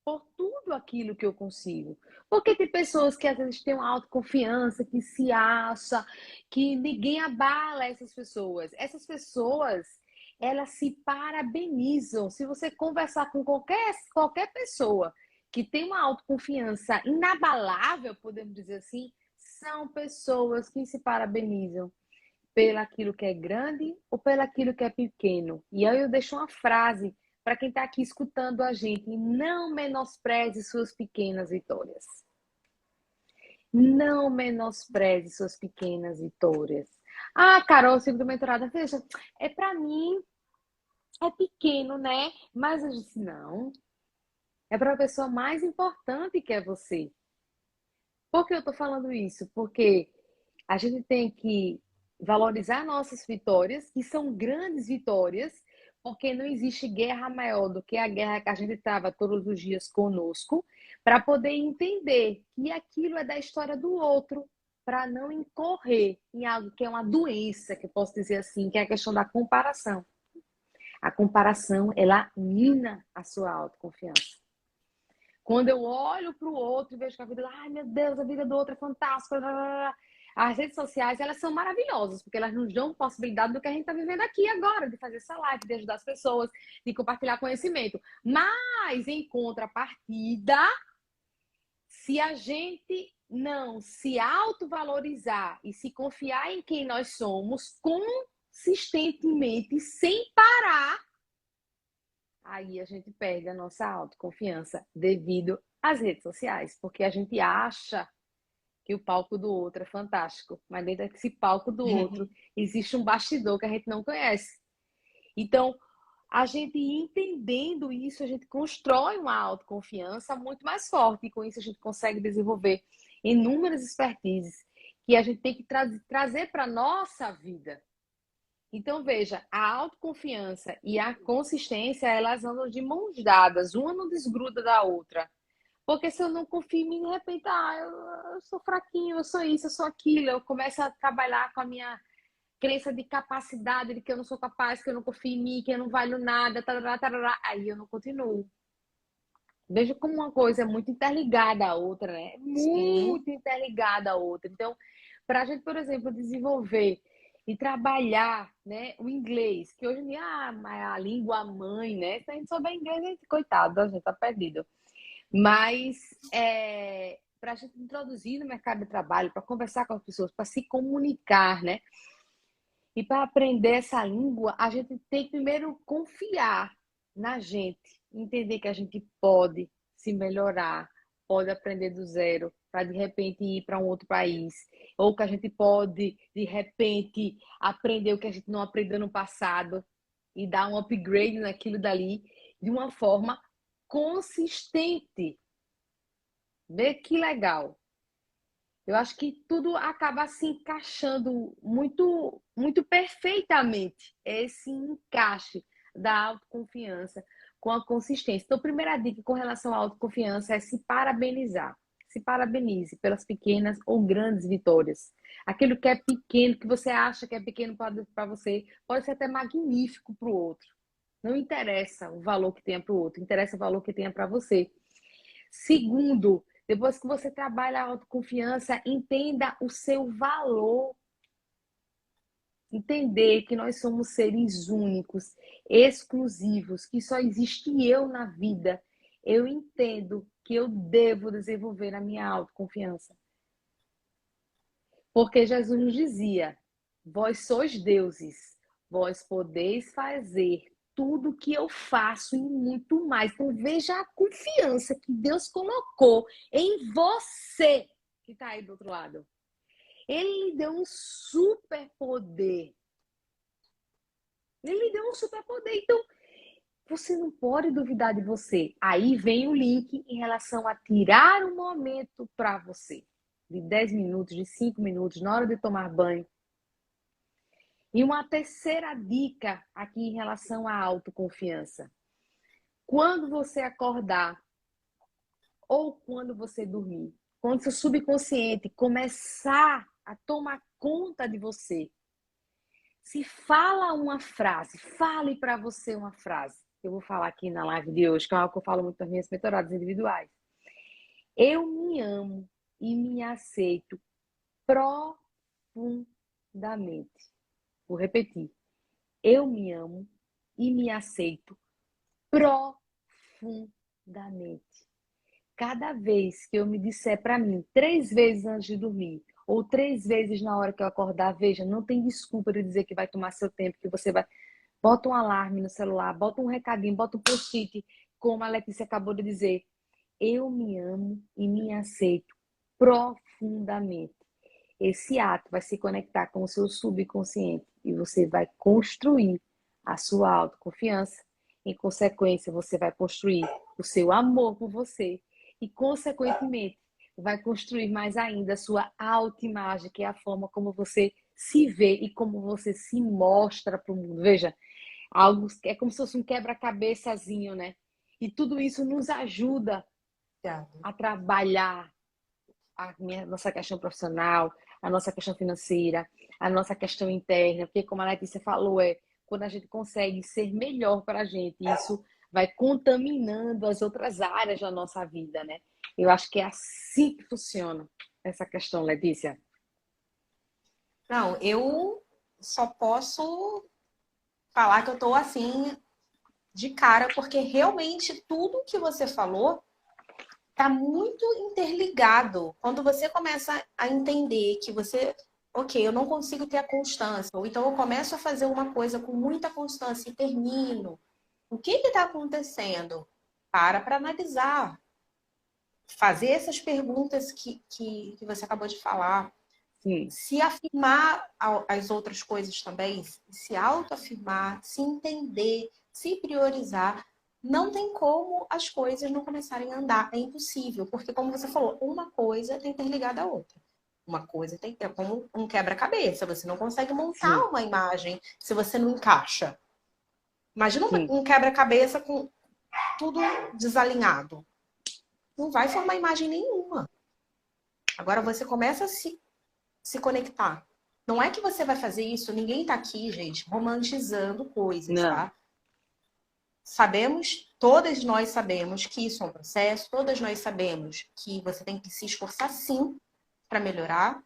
por tudo aquilo que eu consigo. Porque tem pessoas que às vezes têm uma autoconfiança, que se acha, que ninguém abala essas pessoas. Essas pessoas, elas se parabenizam. Se você conversar com qualquer pessoa que tem uma autoconfiança inabalável, podemos dizer assim, são pessoas que se parabenizam pelaquilo que é grande ou pelaquilo que é pequeno. E aí eu deixo uma frase para quem está aqui escutando a gente: não menospreze suas pequenas vitórias. Não menospreze suas pequenas vitórias. Ah, Carol, segundo mentorada, veja, é para mim, é pequeno, né? Mas eu disse, não, é para a pessoa mais importante que é você. Por que eu estou falando isso? Porque a gente tem que valorizar nossas vitórias, que são grandes vitórias, porque não existe guerra maior do que a guerra que a gente estava todos os dias conosco, para poder entender que aquilo é da história do outro, para não incorrer em algo que é uma doença, que eu posso dizer assim, que é a questão da comparação. A comparação, ela mina a sua autoconfiança. Quando eu olho para o outro e vejo que a vida, ai meu Deus, a vida do outro é fantástica. As redes sociais, elas são maravilhosas, porque elas nos dão possibilidade do que a gente está vivendo aqui agora, de fazer essa live, de ajudar as pessoas, de compartilhar conhecimento. Mas, em contrapartida, se a gente não se autovalorizar e se confiar em quem nós somos consistentemente, sem parar, aí a gente perde a nossa autoconfiança devido às redes sociais, porque a gente acha que o palco do outro é fantástico, mas dentro desse palco do outro existe um bastidor que a gente não conhece. Então, a gente entendendo isso, a gente constrói uma autoconfiança muito mais forte, e com isso a gente consegue desenvolver inúmeras expertises que a gente tem que trazer para a nossa vida. Então, veja, a autoconfiança e a consistência, elas andam de mãos dadas, uma não desgruda da outra. Porque se eu não confio em mim, de repente, eu sou fraquinho, eu sou isso, eu sou aquilo, eu começo a trabalhar com a minha crença de capacidade, de que eu não sou capaz, que eu não confio em mim, que eu não valho nada, tarará, tarará, aí eu não continuo. Veja como uma coisa é muito interligada à outra, né? Sim. Muito interligada à outra. Então, para a gente, por exemplo, desenvolver e trabalhar, né, o inglês, que hoje em dia é a língua mãe, né? Se a gente souber inglês, a gente, coitado, a gente tá perdido. Mas para a gente introduzir no mercado de trabalho, para conversar com as pessoas, para se comunicar, né? E para aprender essa língua, a gente tem que primeiro confiar na gente, entender que a gente pode se melhorar, pode aprender do zero, para de repente ir para um outro país, ou que a gente pode de repente aprender o que a gente não aprendeu no passado e dar um upgrade naquilo dali de uma forma consistente. Vê que legal. Eu acho que tudo acaba se encaixando muito, muito perfeitamente. Esse encaixe da autoconfiança com a consistência. Então, a primeira dica com relação à autoconfiança é se parabenizar. Se parabenize pelas pequenas ou grandes vitórias. Aquilo que é pequeno, que você acha que é pequeno para você, pode ser até magnífico para o outro. Não interessa o valor que tenha para o outro, interessa o valor que tenha para você. Segundo, depois que você trabalha a autoconfiança, entenda o seu valor. Entender que nós somos seres únicos, exclusivos, que só existe eu na vida. Eu entendo que eu devo desenvolver a minha autoconfiança. Porque Jesus nos dizia: vós sois deuses, vós podeis fazer tudo o que eu faço e muito mais. Então veja a confiança que Deus colocou em você que está aí do outro lado. Ele lhe deu um superpoder. Ele lhe deu um superpoder. Então, você não pode duvidar de você. Aí vem o link em relação a tirar um momento para você. De 10 minutos, de 5 minutos, na hora de tomar banho. E uma terceira dica aqui em relação à autoconfiança. Quando você acordar ou quando você dormir, quando seu subconsciente começar a tomar conta de você, se fala uma frase, fale para você uma frase. Eu vou falar aqui na live de hoje, que é algo que eu falo muito nas minhas mentoradas individuais. Eu me amo e me aceito profundamente. Vou repetir. Eu me amo e me aceito profundamente. Cada vez que eu me disser para mim, 3 vezes antes de dormir, ou 3 vezes na hora que eu acordar, veja, não tem desculpa de dizer que vai tomar seu tempo, que você vai. Bota um alarme no celular, bota um recadinho, bota um post-it, como a Letícia acabou de dizer. Eu me amo e me aceito profundamente. Esse ato vai se conectar com o seu subconsciente e você vai construir a sua autoconfiança. Em consequência, você vai construir o seu amor por você e, consequentemente, vai construir mais ainda a sua autoimagem, que é a forma como você se vê e como você se mostra para o mundo. Veja, algo é como se fosse um quebra-cabeçazinho, né? E tudo isso nos ajuda a trabalhar nossa questão profissional, a nossa questão financeira, a nossa questão interna, porque como a Letícia falou, quando a gente consegue ser melhor para a gente, isso vai contaminando as outras áreas da nossa vida, né? Eu acho que é assim que funciona essa questão, Letícia. Não, eu só posso falar que eu tô assim de cara, porque realmente tudo que você falou tá muito interligado. Quando você começa a entender que você, ok, eu não consigo ter a constância, ou então eu começo a fazer uma coisa com muita constância e termino. O que está acontecendo? Para analisar. Fazer essas perguntas que você acabou de falar. Sim. Se afirmar as outras coisas também, se autoafirmar, se entender, se priorizar, não tem como as coisas não começarem a andar. É impossível, porque como você falou, uma coisa tem que ter ligada à outra. Uma coisa tem que ter como um quebra-cabeça. Você não consegue montar Sim. uma imagem se você não encaixa. Imagina Sim. um quebra-cabeça com tudo desalinhado. Não vai formar imagem nenhuma. Agora você começa a se conectar. Não é que você vai fazer isso, ninguém tá aqui, gente, romantizando coisas, Não. tá? Sabemos, todas nós sabemos que isso é um processo, todas nós sabemos que você tem que se esforçar sim para melhorar.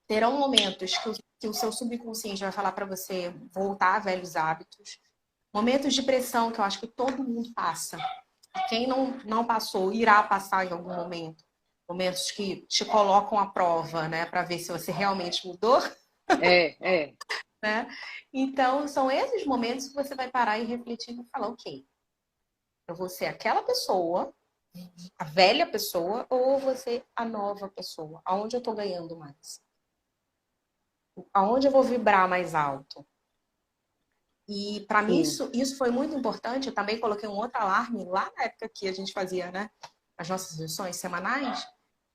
Terão momentos que o seu subconsciente vai falar para você voltar a velhos hábitos. Momentos de pressão que eu acho que todo mundo passa. Quem não passou, irá passar em algum momento. Momentos que te colocam à prova, né? Para ver se você realmente mudou. É. Né? Então, são esses momentos que você vai parar e refletir e falar, ok, eu vou ser aquela pessoa, a velha pessoa, ou eu vou ser a nova pessoa? Aonde eu tô ganhando mais? Aonde eu vou vibrar mais alto? E para mim Sim. isso foi muito importante. Eu também coloquei um outro alarme lá na época que a gente fazia, né, as nossas lições semanais,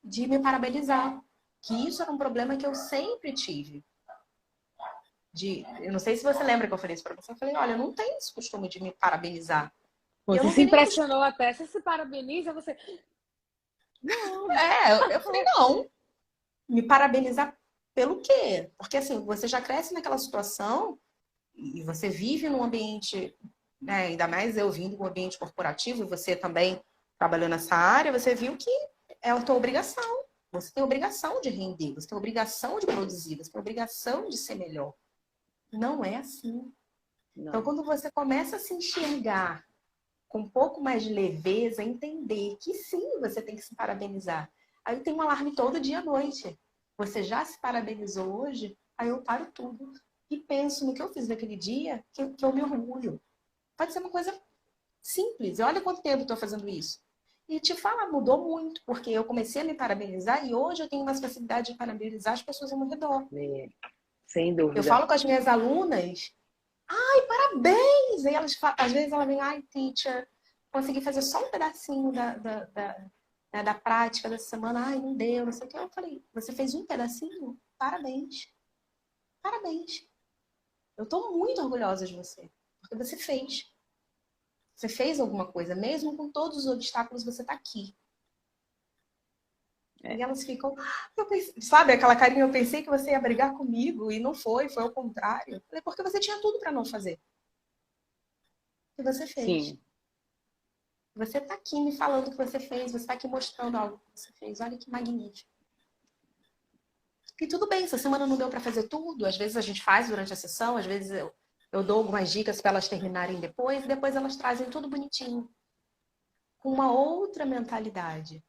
de me parabenizar. Que isso era um problema que eu sempre tive. Eu não sei se você lembra que eu falei isso para você. Eu falei, olha, eu não tenho esse costume de me parabenizar. E eu Você não se tenho nem costume. impressionou até, você se parabeniza, você. Não. Eu falei, não. Me parabenizar pelo quê? Porque assim, você já cresce naquela situação e você vive num ambiente, né, ainda mais eu vindo de um ambiente corporativo, e você também trabalhando nessa área, você viu que é a tua obrigação. Você tem obrigação de render, você tem obrigação de produzir, você tem obrigação de ser melhor. Não é assim. Então, Não. quando você começa a se enxergar com um pouco mais de leveza, entender que sim, você tem que se parabenizar. Aí tem um alarme todo dia à noite. Você já se parabenizou hoje? Aí eu paro tudo e penso no que eu fiz naquele dia, que eu me orgulho. Pode ser uma coisa simples. Olha quanto tempo eu estou fazendo isso. E te fala, mudou muito, porque eu comecei a me parabenizar e hoje eu tenho mais facilidade de parabenizar as pessoas ao meu redor. É, sem Eu dúvida. falo com as minhas alunas, ai, parabéns! E elas, às vezes ela vem, ai, teacher, consegui fazer só um pedacinho né, da prática dessa semana, ai, não deu, não sei o que. Eu falei, você fez um pedacinho? Parabéns. Parabéns. Eu tô muito orgulhosa de você. Porque você fez. Você fez alguma coisa. Mesmo com todos os obstáculos, você tá aqui. E elas ficam... sabe aquela carinha? Eu pensei que você ia brigar comigo e não foi. Foi ao contrário. É porque você tinha tudo para não fazer. E você fez. Sim. Você tá aqui me falando o que você fez. Você tá aqui mostrando algo que você fez. Olha que magnífico. E tudo bem, se a semana não deu para fazer tudo, às vezes a gente faz durante a sessão, às vezes eu dou algumas dicas para elas terminarem depois, e depois elas trazem tudo bonitinho, com uma outra mentalidade.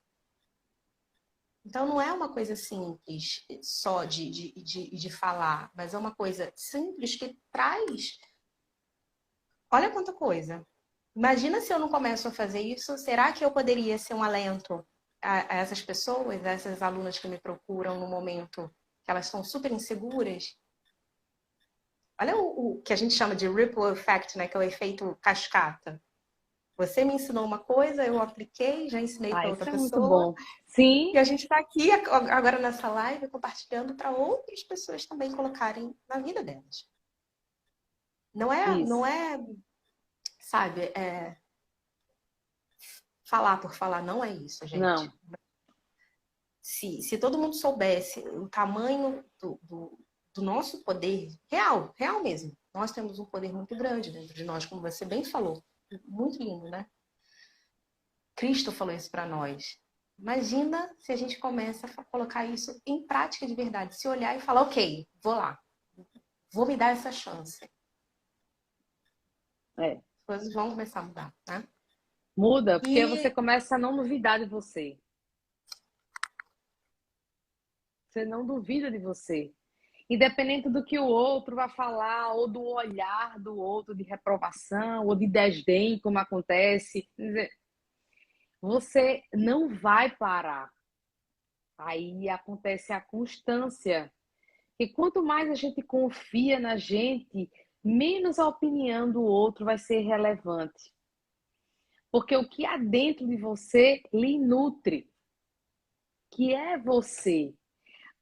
Então não é uma coisa simples só de falar, mas é uma coisa simples que traz. Olha quanta coisa. Imagina se eu não começo a fazer isso, será que eu poderia ser um alento a essas pessoas, a essas alunas que me procuram no momento que elas estão super inseguras? Olha o que a gente chama de ripple effect, né? Que é o efeito cascata. Você me ensinou uma coisa, eu apliquei, já ensinei para outra Isso é muito pessoa. bom. Sim, E a gente está aqui agora nessa live compartilhando para outras pessoas também colocarem na vida delas. Não isso. é, sabe, falar por falar, não é isso, gente. Não. Se todo mundo soubesse o tamanho do nosso poder real, real mesmo. Nós temos um poder muito grande dentro de nós, como você bem falou. Muito lindo, né? Cristo falou isso para nós. Imagina se a gente começa a colocar isso em prática de verdade. Se olhar e falar, ok, vou lá. Vou me dar essa chance. É. As coisas vão começar a mudar, né? Muda, porque você E começa a não duvidar de você. Você não duvida de você. Independente do que o outro vai falar, ou do olhar do outro de reprovação, ou de desdém, como acontece, você não vai parar. Aí acontece a constância. E quanto mais a gente confia na gente, menos a opinião do outro vai ser relevante. Porque o que há dentro de você lhe nutre, que é você.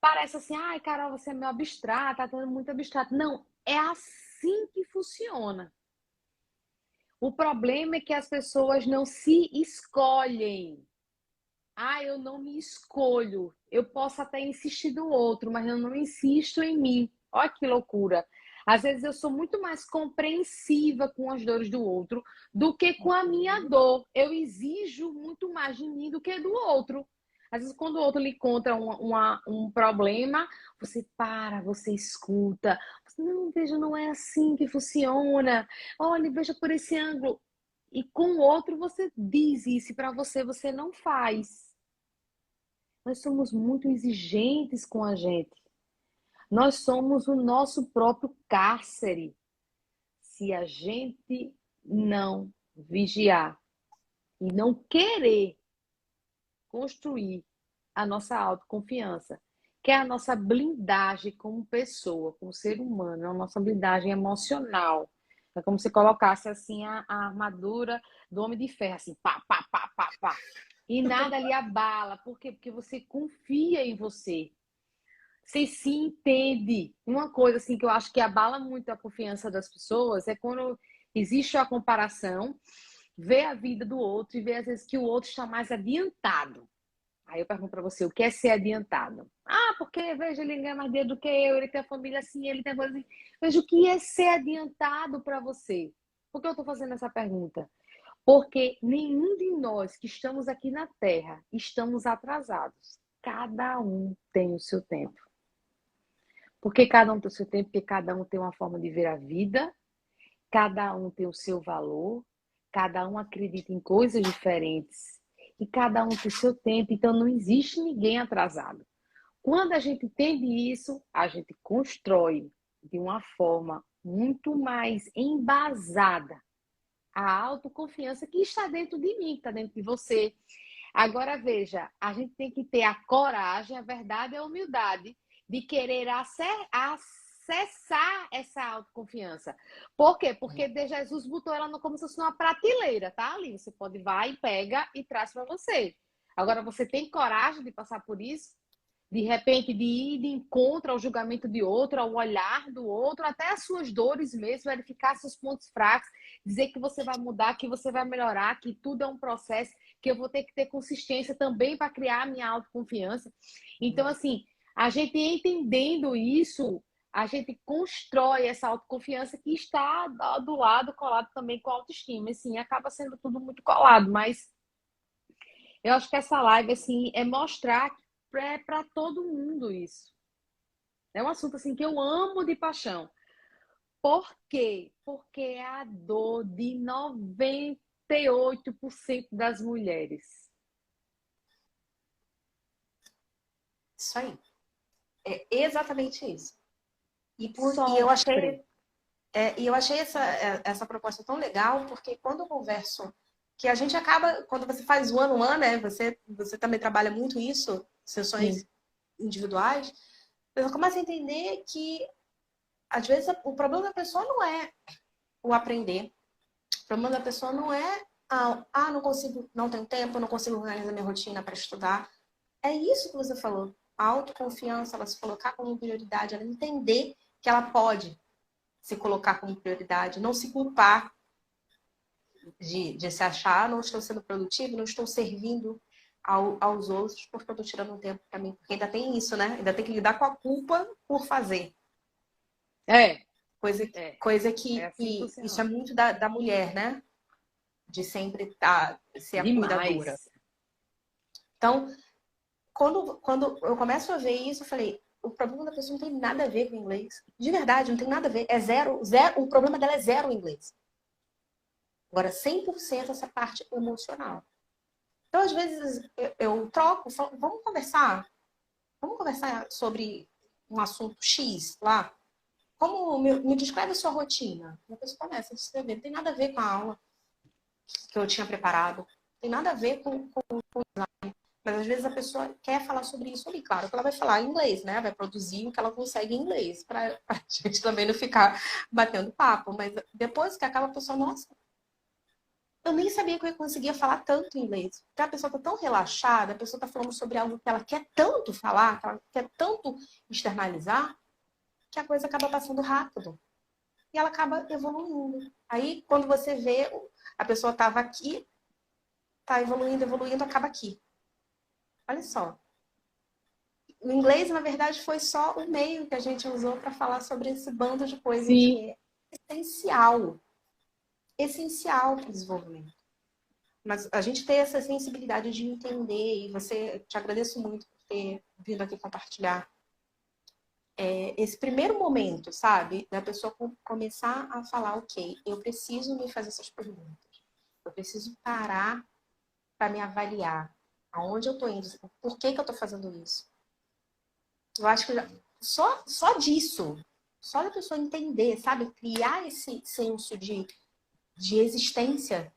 Parece assim, ai, Carol, você é meio abstrata, tá tendo muito abstrato. Não, é assim que funciona. O problema é que as pessoas não se escolhem. Ah, eu não me escolho. Eu posso até insistir do outro, mas eu não insisto em mim. Olha que loucura. Às vezes eu sou muito mais compreensiva com as dores do outro do que com a minha dor. Eu exijo muito mais de mim do que do outro. Às vezes, quando o outro lhe conta um problema, você para, você escuta. Você, não, veja, não é assim que funciona. Olha, veja por esse ângulo. E com o outro você diz isso, e para você, você não faz. Nós somos muito exigentes com a gente. Nós somos o nosso próprio cárcere. Se a gente não vigiar e não querer construir a nossa autoconfiança, que é a nossa blindagem como pessoa, como ser humano, a nossa blindagem emocional. É como se colocasse assim a armadura do Homem de Ferro, assim, pá, pá, pá, pá, pá. E nada ali abala. Por quê? Porque você confia em você. Você se entende. Uma coisa assim que eu acho que abala muito a confiança das pessoas é quando existe a comparação, ver a vida do outro e ver às vezes que o outro está mais adiantado. Aí eu pergunto para você, o que é ser adiantado? Ah, porque, veja, ele ganha mais dinheiro do que eu, ele tem a família assim, ele tem coisa assim. Veja, o que é ser adiantado para você? Por que eu estou fazendo essa pergunta? Porque nenhum de nós que estamos aqui na Terra estamos atrasados. Cada um tem o seu tempo. Por que cada um tem o seu tempo? Porque cada um tem uma forma de ver a vida, cada um tem o seu valor, cada um acredita em coisas diferentes e cada um tem o seu tempo, então não existe ninguém atrasado. Quando a gente entende isso, a gente constrói de uma forma muito mais embasada a autoconfiança que está dentro de mim, que está dentro de você. Agora veja, a gente tem que ter a coragem, a verdade e a humildade de querer acessar essa autoconfiança. Por quê? Porque Jesus botou ela como se fosse uma prateleira, tá ali. Você pode vai e pega e traz para você. Agora, você tem coragem de passar por isso? De repente, de ir de encontro ao julgamento de outro, ao olhar do outro, até as suas dores mesmo, verificar seus pontos fracos, dizer que você vai mudar, que você vai melhorar, que tudo é um processo, que eu vou ter que ter consistência também para criar a minha autoconfiança. Então, assim, a gente entendendo isso, a gente constrói essa autoconfiança que está do lado, colado também com a autoestima. Assim, acaba sendo tudo muito colado, mas eu acho que essa live, assim, é mostrar para todo mundo isso. É um assunto, assim, que eu amo de paixão. Por quê? Porque é a dor de 98% das mulheres. Isso aí. É exatamente isso. E Sofre. eu achei essa proposta tão legal, porque quando eu converso, que a gente acaba, quando você faz one-on-one, né? Você também trabalha muito isso, sessões Sim. individuais, você começa a entender que, às vezes, o problema da pessoa não é o aprender. O problema da pessoa não é, não consigo, não tenho tempo, não consigo organizar minha rotina para estudar. É isso que você falou. A autoconfiança, ela se colocar como prioridade, ela entender que ela pode se colocar como prioridade, não se culpar de se achar, não estou sendo produtivo, não estou servindo aos outros porque eu estou tirando um tempo para mim. Porque ainda tem isso, né? Ainda tem que lidar com a culpa por fazer. É, Coisa, é. coisa É assim que isso é funciona. muito da mulher, né? De sempre ser a cuidadora. Demais. Então, quando eu começo a ver isso, eu falei, o problema da pessoa não tem nada a ver com o inglês. De verdade, não tem nada a ver. É zero, zero, o problema dela é zero o inglês. Agora, 100% essa parte emocional. Então, às vezes, eu troco, falo, vamos conversar? Vamos conversar sobre um assunto X lá? Como me descreve a sua rotina? E a pessoa começa a descrever. Não tem nada a ver com a aula que eu tinha preparado. Não tem nada a ver com mas às vezes a pessoa quer falar sobre isso ali. Claro que ela vai falar em inglês, né? Vai produzir o que ela consegue em inglês, para a gente também não ficar batendo papo. Mas depois que acaba a pessoa, nossa, eu nem sabia que eu conseguia falar tanto inglês. Porque a pessoa está tão relaxada, a pessoa está falando sobre algo que ela quer tanto falar, que ela quer tanto externalizar, que a coisa acaba passando rápido. E ela acaba evoluindo. Aí, quando você vê, a pessoa estava aqui, está evoluindo, evoluindo, acaba aqui. Olha só. O inglês, na verdade, foi só o meio que a gente usou para falar sobre esse bando de coisas que Sim. é essencial. Essencial para o desenvolvimento. Mas a gente ter essa sensibilidade de entender, e te agradeço muito por ter vindo aqui compartilhar esse primeiro momento, sabe? Da pessoa começar a falar, ok, eu preciso me fazer essas perguntas. Eu preciso parar para me avaliar. Aonde eu estou indo? Por que eu estou fazendo isso? Eu acho que só disso, só da pessoa entender, sabe? Criar esse senso de existência,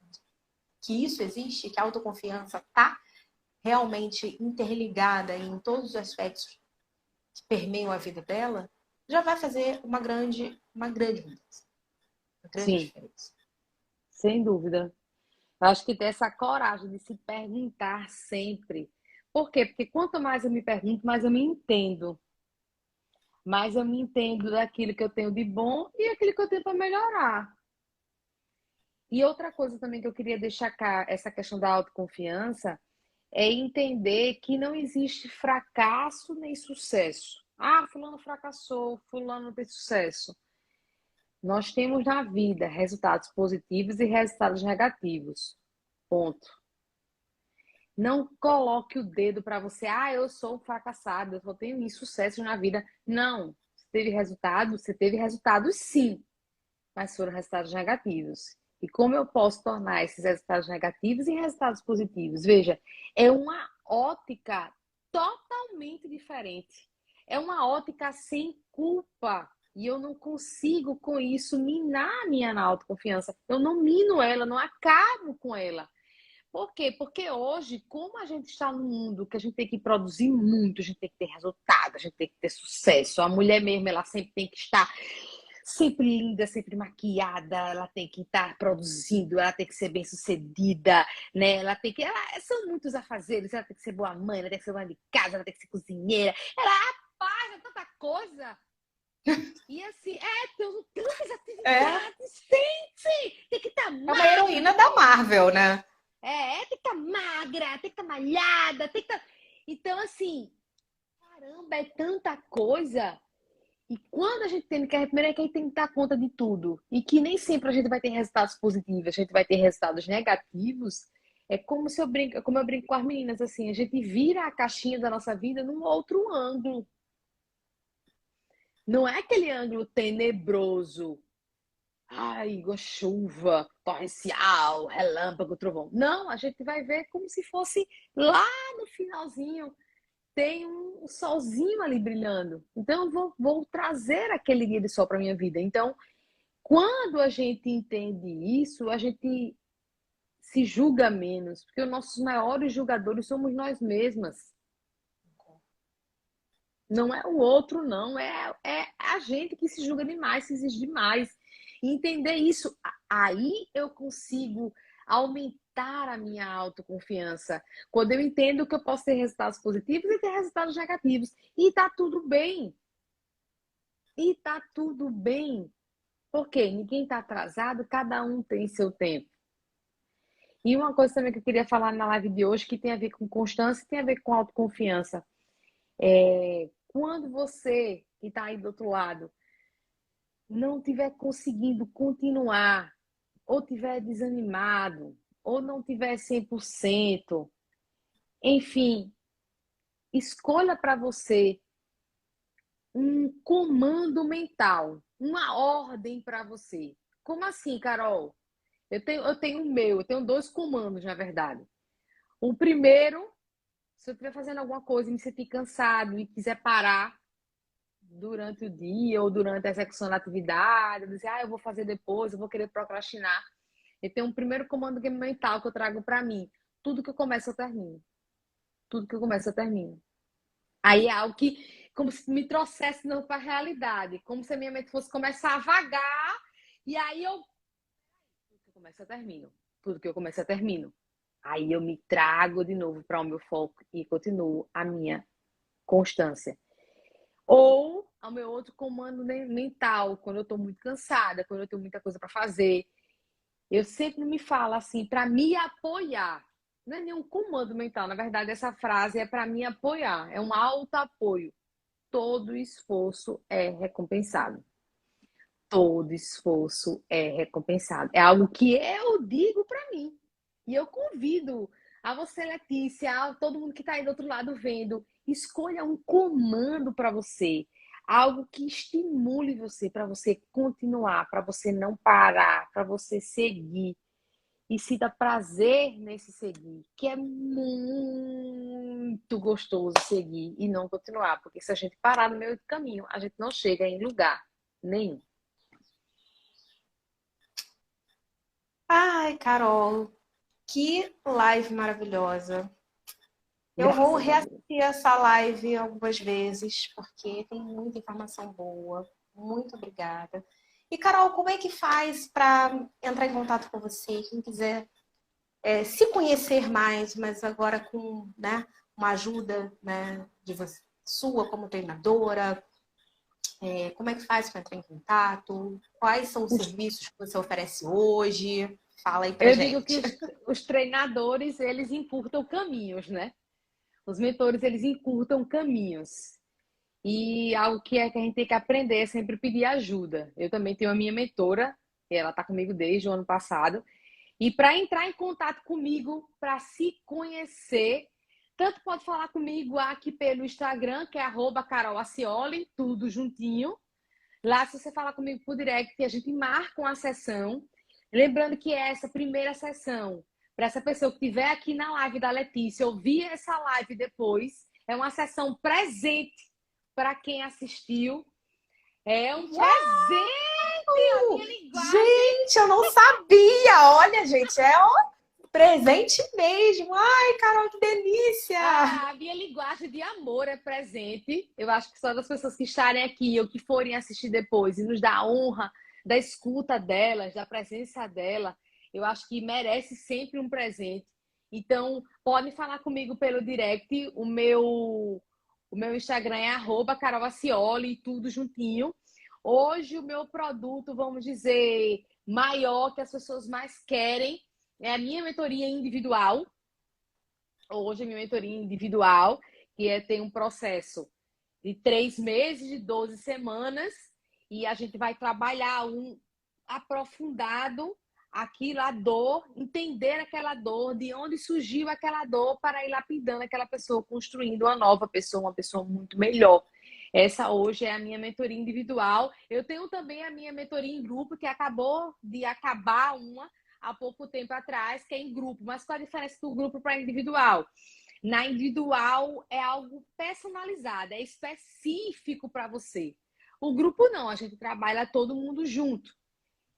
que isso existe, que a autoconfiança está realmente interligada em todos os aspectos que permeiam a vida dela, já vai fazer uma grande mudança, uma grande Sim, diferença. sem dúvida. Eu acho que ter essa coragem de se perguntar sempre. Por quê? Porque quanto mais eu me pergunto, mais eu me entendo. Mais eu me entendo daquilo que eu tenho de bom e aquilo que eu tenho para melhorar. E outra coisa também que eu queria deixar cá, essa questão da autoconfiança, é entender que não existe fracasso nem sucesso. Ah, fulano fracassou, fulano não tem sucesso. Nós temos na vida resultados positivos e resultados negativos. Ponto. Não coloque o dedo para você, eu sou um fracassado, eu só tenho insucesso na vida. Não. Você teve resultados sim, mas foram resultados negativos. E como eu posso tornar esses resultados negativos em resultados positivos? Veja, é uma ótica totalmente diferente. É uma ótica sem culpa. E eu não consigo, com isso, minar a minha autoconfiança. Eu não mino ela, não acabo com ela. Por quê? Porque hoje, como a gente está num mundo que a gente tem que produzir muito, a gente tem que ter resultado, a gente tem que ter sucesso. A mulher mesmo, ela sempre tem que estar sempre linda, sempre maquiada, ela tem que estar produzindo, ela tem que ser bem-sucedida, né? São muitos afazeres, ela tem que ser boa mãe, ela tem que ser dona de casa, ela tem que ser cozinheira. Ela, rapaz, é tanta coisa. E assim, tem tantas atividades, gente! Tem que estar É uma heroína da Marvel, né? tem que estar magra, tem que estar malhada, tem que estar... Então, assim, caramba, é tanta coisa. E quando a gente tem que, primeiro é que a gente tem que dar conta de tudo. E que nem sempre a gente vai ter resultados positivos, a gente vai ter resultados negativos. É como eu brinco com as meninas, assim, a gente vira a caixinha da nossa vida num outro ângulo. Não é aquele ângulo tenebroso. Ai, igual chuva, torrencial, relâmpago, trovão. Não, a gente vai ver como se fosse lá no finalzinho. Tem um solzinho ali brilhando. Então, eu vou trazer aquele dia de sol para minha vida. Então, quando a gente entende isso, a gente se julga menos, porque os nossos maiores julgadores somos nós mesmas. Não é o outro, não. É a gente que se julga demais, se exige demais. E entender isso, aí eu consigo aumentar a minha autoconfiança. Quando eu entendo que eu posso ter resultados positivos e ter resultados negativos. E tá tudo bem. E tá tudo bem. Porque ninguém tá atrasado, cada um tem seu tempo. E uma coisa também que eu queria falar na live de hoje, que tem a ver com constância e tem a ver com autoconfiança. Quando você que está aí do outro lado não estiver conseguindo continuar, ou estiver desanimado, ou não estiver 100%, enfim, escolha para você um comando mental, uma ordem para você. Como assim, Carol? Eu tenho dois comandos, na verdade. O primeiro, se eu estiver fazendo alguma coisa e me sentir cansado e quiser parar durante o dia ou durante a execução da atividade, dizer, eu vou fazer depois, eu vou querer procrastinar. Eu tenho um primeiro comando mental que eu trago para mim. Tudo que eu começo, eu termino. Tudo que eu começo, eu termino. Aí é algo que, como se me trouxesse não para a realidade, como se a minha mente fosse começar a vagar, e aí tudo que eu começo, eu termino. Tudo que eu começo, eu termino. Aí eu me trago de novo para o meu foco e continuo a minha constância. Ou ao meu outro comando mental, quando eu estou muito cansada, quando eu tenho muita coisa para fazer. Eu sempre me falo assim, para me apoiar. Não é nenhum comando mental, na verdade, essa frase é para me apoiar, é um auto-apoio. Todo esforço é recompensado. Todo esforço é recompensado. É algo que eu digo para mim. E eu convido a você, Letícia, a todo mundo que está aí do outro lado vendo, escolha um comando para você. Algo que estimule você, para você continuar, para você não parar, para você seguir. E sinta prazer nesse seguir, que é muito gostoso seguir e não continuar. Porque se a gente parar no meio do caminho, a gente não chega em lugar nenhum. Ai, Carol, que live maravilhosa. Eu Graças vou a Deus. reassistir essa live algumas vezes, porque tem muita informação boa. Muito obrigada. E, Carol, como é que faz para entrar em contato com você? Quem quiser se conhecer mais, mas agora com, né, uma ajuda, né, de você, sua como treinadora, como é que faz para entrar em contato? Quais são os serviços que você oferece hoje? Fala aí pra Eu gente. digo que os treinadores, eles encurtam caminhos, né? Os mentores, eles encurtam caminhos. E algo que a gente tem que aprender é sempre pedir ajuda. Eu também tenho a minha mentora, ela está comigo desde o ano passado. E para entrar em contato comigo, para se conhecer, tanto pode falar comigo aqui pelo Instagram, que é @carolacioli, tudo juntinho. Lá, se você falar comigo por direct, a gente marca uma sessão. Lembrando que essa primeira sessão, para essa pessoa que estiver aqui na live da Letícia, ouvir essa live depois, é uma sessão presente para quem assistiu. É um presente! A minha linguagem. Gente, eu não sabia! Olha, gente, presente mesmo. Ai, Carol, que delícia! A minha linguagem de amor é presente. Eu acho que só das pessoas que estarem aqui ou que forem assistir depois e nos dá a honra da escuta delas, da presença dela, eu acho que merece sempre um presente. Então, pode falar comigo pelo direct. O meu Instagram é @carolacioli, tudo juntinho. Hoje, o meu produto, vamos dizer, maior, que as pessoas mais querem, é a minha mentoria individual. Hoje, a minha mentoria individual, que tem um processo de 3 meses, de 12 semanas, e a gente vai trabalhar aprofundado aquilo, a dor, entender aquela dor, de onde surgiu aquela dor, para ir lapidando aquela pessoa, construindo uma nova pessoa, uma pessoa muito melhor. Essa hoje é a minha mentoria individual. Eu tenho também a minha mentoria em grupo, que acabou de acabar há pouco tempo atrás, que é em grupo. Mas qual a diferença do grupo para individual? Na individual é algo personalizado, é específico para você. O grupo não, a gente trabalha todo mundo junto.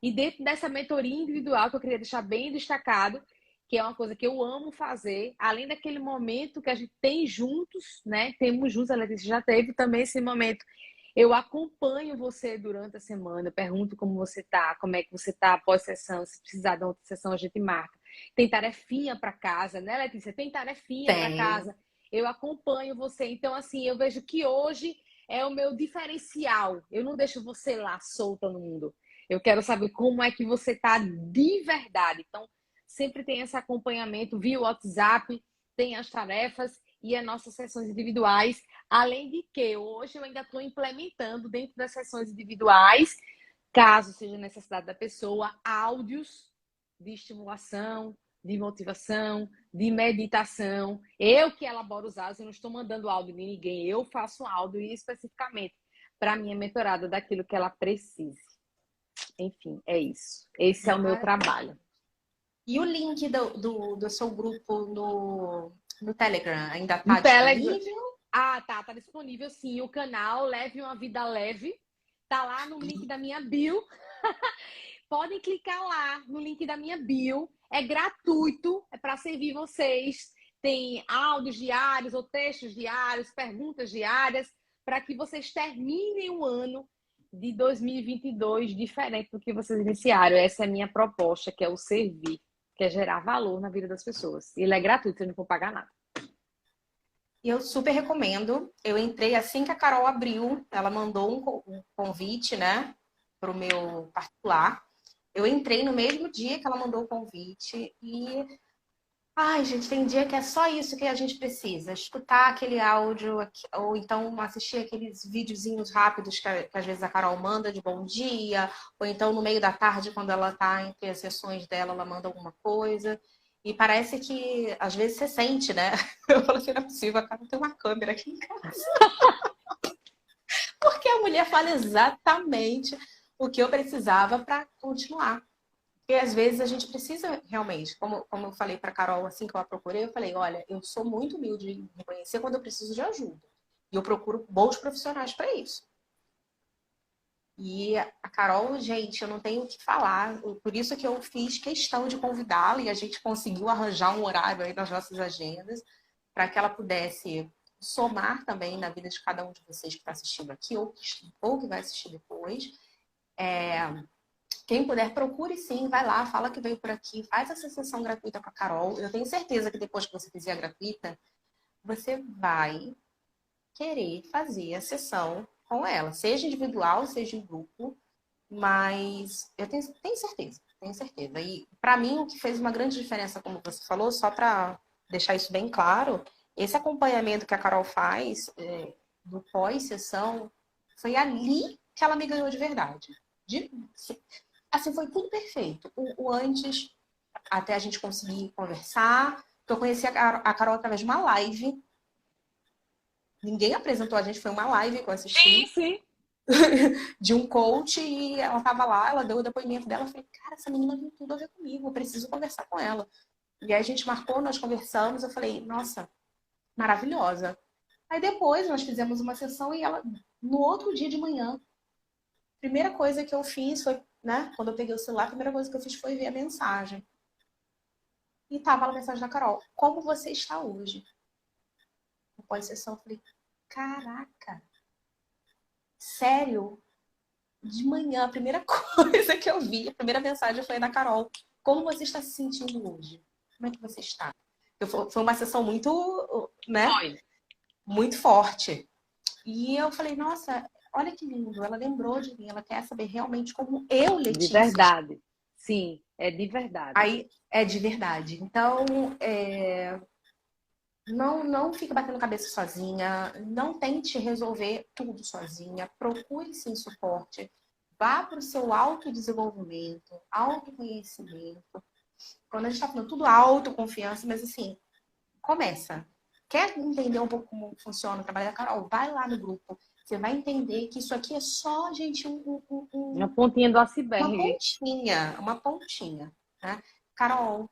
E dentro dessa mentoria individual, que eu queria deixar bem destacado, que é uma coisa que eu amo fazer, além daquele momento que a gente tem juntos, né? Temos juntos, a Letícia já teve também esse momento. Eu acompanho você durante a semana, pergunto como você tá, como é que você tá após sessão, se precisar de outra sessão, a gente marca. Tem tarefinha para casa, né, Letícia? Tem tarefinha para Tem. casa. Eu acompanho você. Então, assim, eu vejo que hoje é o meu diferencial. Eu não deixo você lá solta no mundo. Eu quero saber como é que você tá de verdade. Então, sempre tem esse acompanhamento via WhatsApp, tem as tarefas e as nossas sessões individuais. Além de que hoje eu ainda estou implementando dentro das sessões individuais, caso seja necessidade da pessoa, áudios de estimulação, de motivação, de meditação. Eu que elaboro os áudios, eu não estou mandando áudio de ninguém, eu faço um áudio especificamente para a minha mentorada daquilo que ela precise. Enfim, é isso. Esse é o meu trabalho. E o link do seu grupo no Telegram ainda No está Telegram. disponível? Tá disponível sim. O canal Leve uma Vida Leve. Tá lá no link da minha bio. Podem clicar lá no link da minha bio. É gratuito, é para servir vocês. Tem áudios diários ou textos diários, perguntas diárias, para que vocês terminem o ano de 2022 diferente do que vocês iniciaram. Essa é a minha proposta, que é o servir, que é gerar valor na vida das pessoas. E ele é gratuito, você não for pagar nada. Eu super recomendo. Eu entrei assim que a Carol abriu, ela mandou um convite, né, para o meu particular. Eu entrei no mesmo dia que ela mandou o convite e... Ai, gente, tem dia que é só isso que a gente precisa. Escutar aquele áudio, ou então assistir aqueles videozinhos rápidos que às vezes a Carol manda de bom dia, ou então no meio da tarde, quando ela tá entre as sessões dela, ela manda alguma coisa. E parece que, às vezes, você sente, né? Eu falo assim, não é possível, a Carol tem uma câmera aqui em casa. Porque a mulher fala exatamente o que eu precisava para continuar. Porque às vezes a gente precisa realmente, como eu falei para a Carol assim que eu a procurei, eu falei, olha, eu sou muito humilde em reconhecer quando eu preciso de ajuda. E eu procuro bons profissionais para isso. E a Carol, gente, eu não tenho o que falar. Por isso que eu fiz questão de convidá-la e a gente conseguiu arranjar um horário aí nas nossas agendas para que ela pudesse somar também na vida de cada um de vocês que está assistindo aqui ou que vai assistir depois. Quem puder, procure sim, vai lá, fala que veio por aqui, faz essa sessão gratuita com a Carol. Eu tenho certeza que depois que você fizer a gratuita, você vai querer fazer a sessão com ela, seja individual, seja em grupo, mas eu tenho certeza, tenho certeza. E para mim, o que fez uma grande diferença, como você falou, só para deixar isso bem claro, esse acompanhamento que a Carol faz do pós-sessão, foi ali que ela me ganhou de verdade. Assim, foi tudo perfeito. O antes, até a gente conseguir conversar. Eu conheci a Carol através de uma live. Ninguém apresentou a gente, foi uma live que eu assisti. Sim. De um coach, e ela tava lá, ela deu o depoimento dela. Eu falei, cara, essa menina tem tudo a ver comigo, eu preciso conversar com ela. E aí a gente marcou, nós conversamos, eu falei, nossa, maravilhosa. Aí depois nós fizemos uma sessão e ela, no outro dia de manhã, primeira coisa que eu fiz foi, né, quando eu peguei o celular, a primeira coisa que eu fiz foi ver a mensagem. E tava lá a mensagem da Carol: como você está hoje? Após a sessão, eu falei: caraca, sério? De manhã, a primeira coisa que eu vi, a primeira mensagem foi da Carol: como você está se sentindo hoje? Como é que você está? Foi uma sessão muito, né? Foi. Muito forte. E eu falei: nossa, olha que lindo, ela lembrou de mim, ela quer saber realmente como eu, De Letícia. verdade. Sim, é de verdade. Aí é de verdade. Então, não fique batendo cabeça sozinha, não tente resolver tudo sozinha, procure sim suporte, vá para o seu autodesenvolvimento, autoconhecimento. Quando a gente está falando tudo autoconfiança, mas assim, começa. Quer entender um pouco como funciona o trabalho da Carol? Vai lá no grupo. Você vai entender que isso aqui é só, gente, Uma pontinha do iceberg. uma pontinha, né? Carol,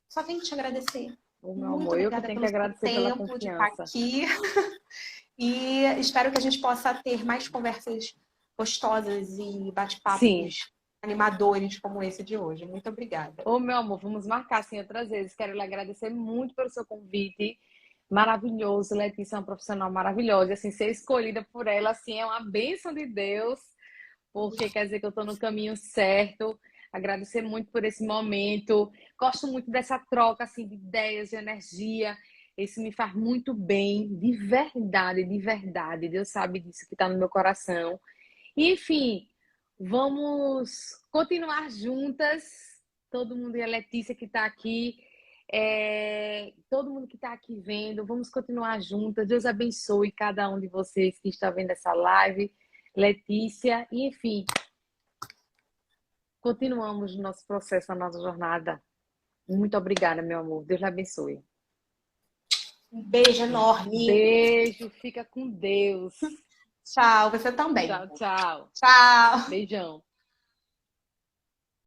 só tenho que te agradecer. Ô, meu Muito amor, eu que obrigada tenho que pelo seu agradecer pela tempo de estar confiança. aqui. E espero que a gente possa ter mais conversas gostosas e Sim. bate-papos animadores como esse de hoje. Muito obrigada. Ô, meu amor, vamos marcar assim outras vezes. Quero lhe agradecer muito pelo seu convite. Maravilhoso, Letícia é uma profissional maravilhosa. E, assim, ser escolhida por ela, assim, é uma bênção de Deus, porque quer dizer que eu estou no caminho certo. Agradecer muito por esse momento. Gosto muito dessa troca, assim, de ideias, de energia. Isso me faz muito bem, de verdade, de verdade. Deus sabe disso que está no meu coração. E, enfim, vamos continuar juntas. Todo mundo e a Letícia que está aqui, todo mundo que está aqui vendo, vamos continuar juntas. Deus abençoe cada um de vocês que está vendo essa live, Letícia, e enfim, continuamos o nosso processo, a nossa jornada. Muito obrigada, meu amor. Deus lhe abençoe. Um beijo enorme. Beijo, fica com Deus. Tchau, você também. Tchau, tchau. Tchau. Beijão.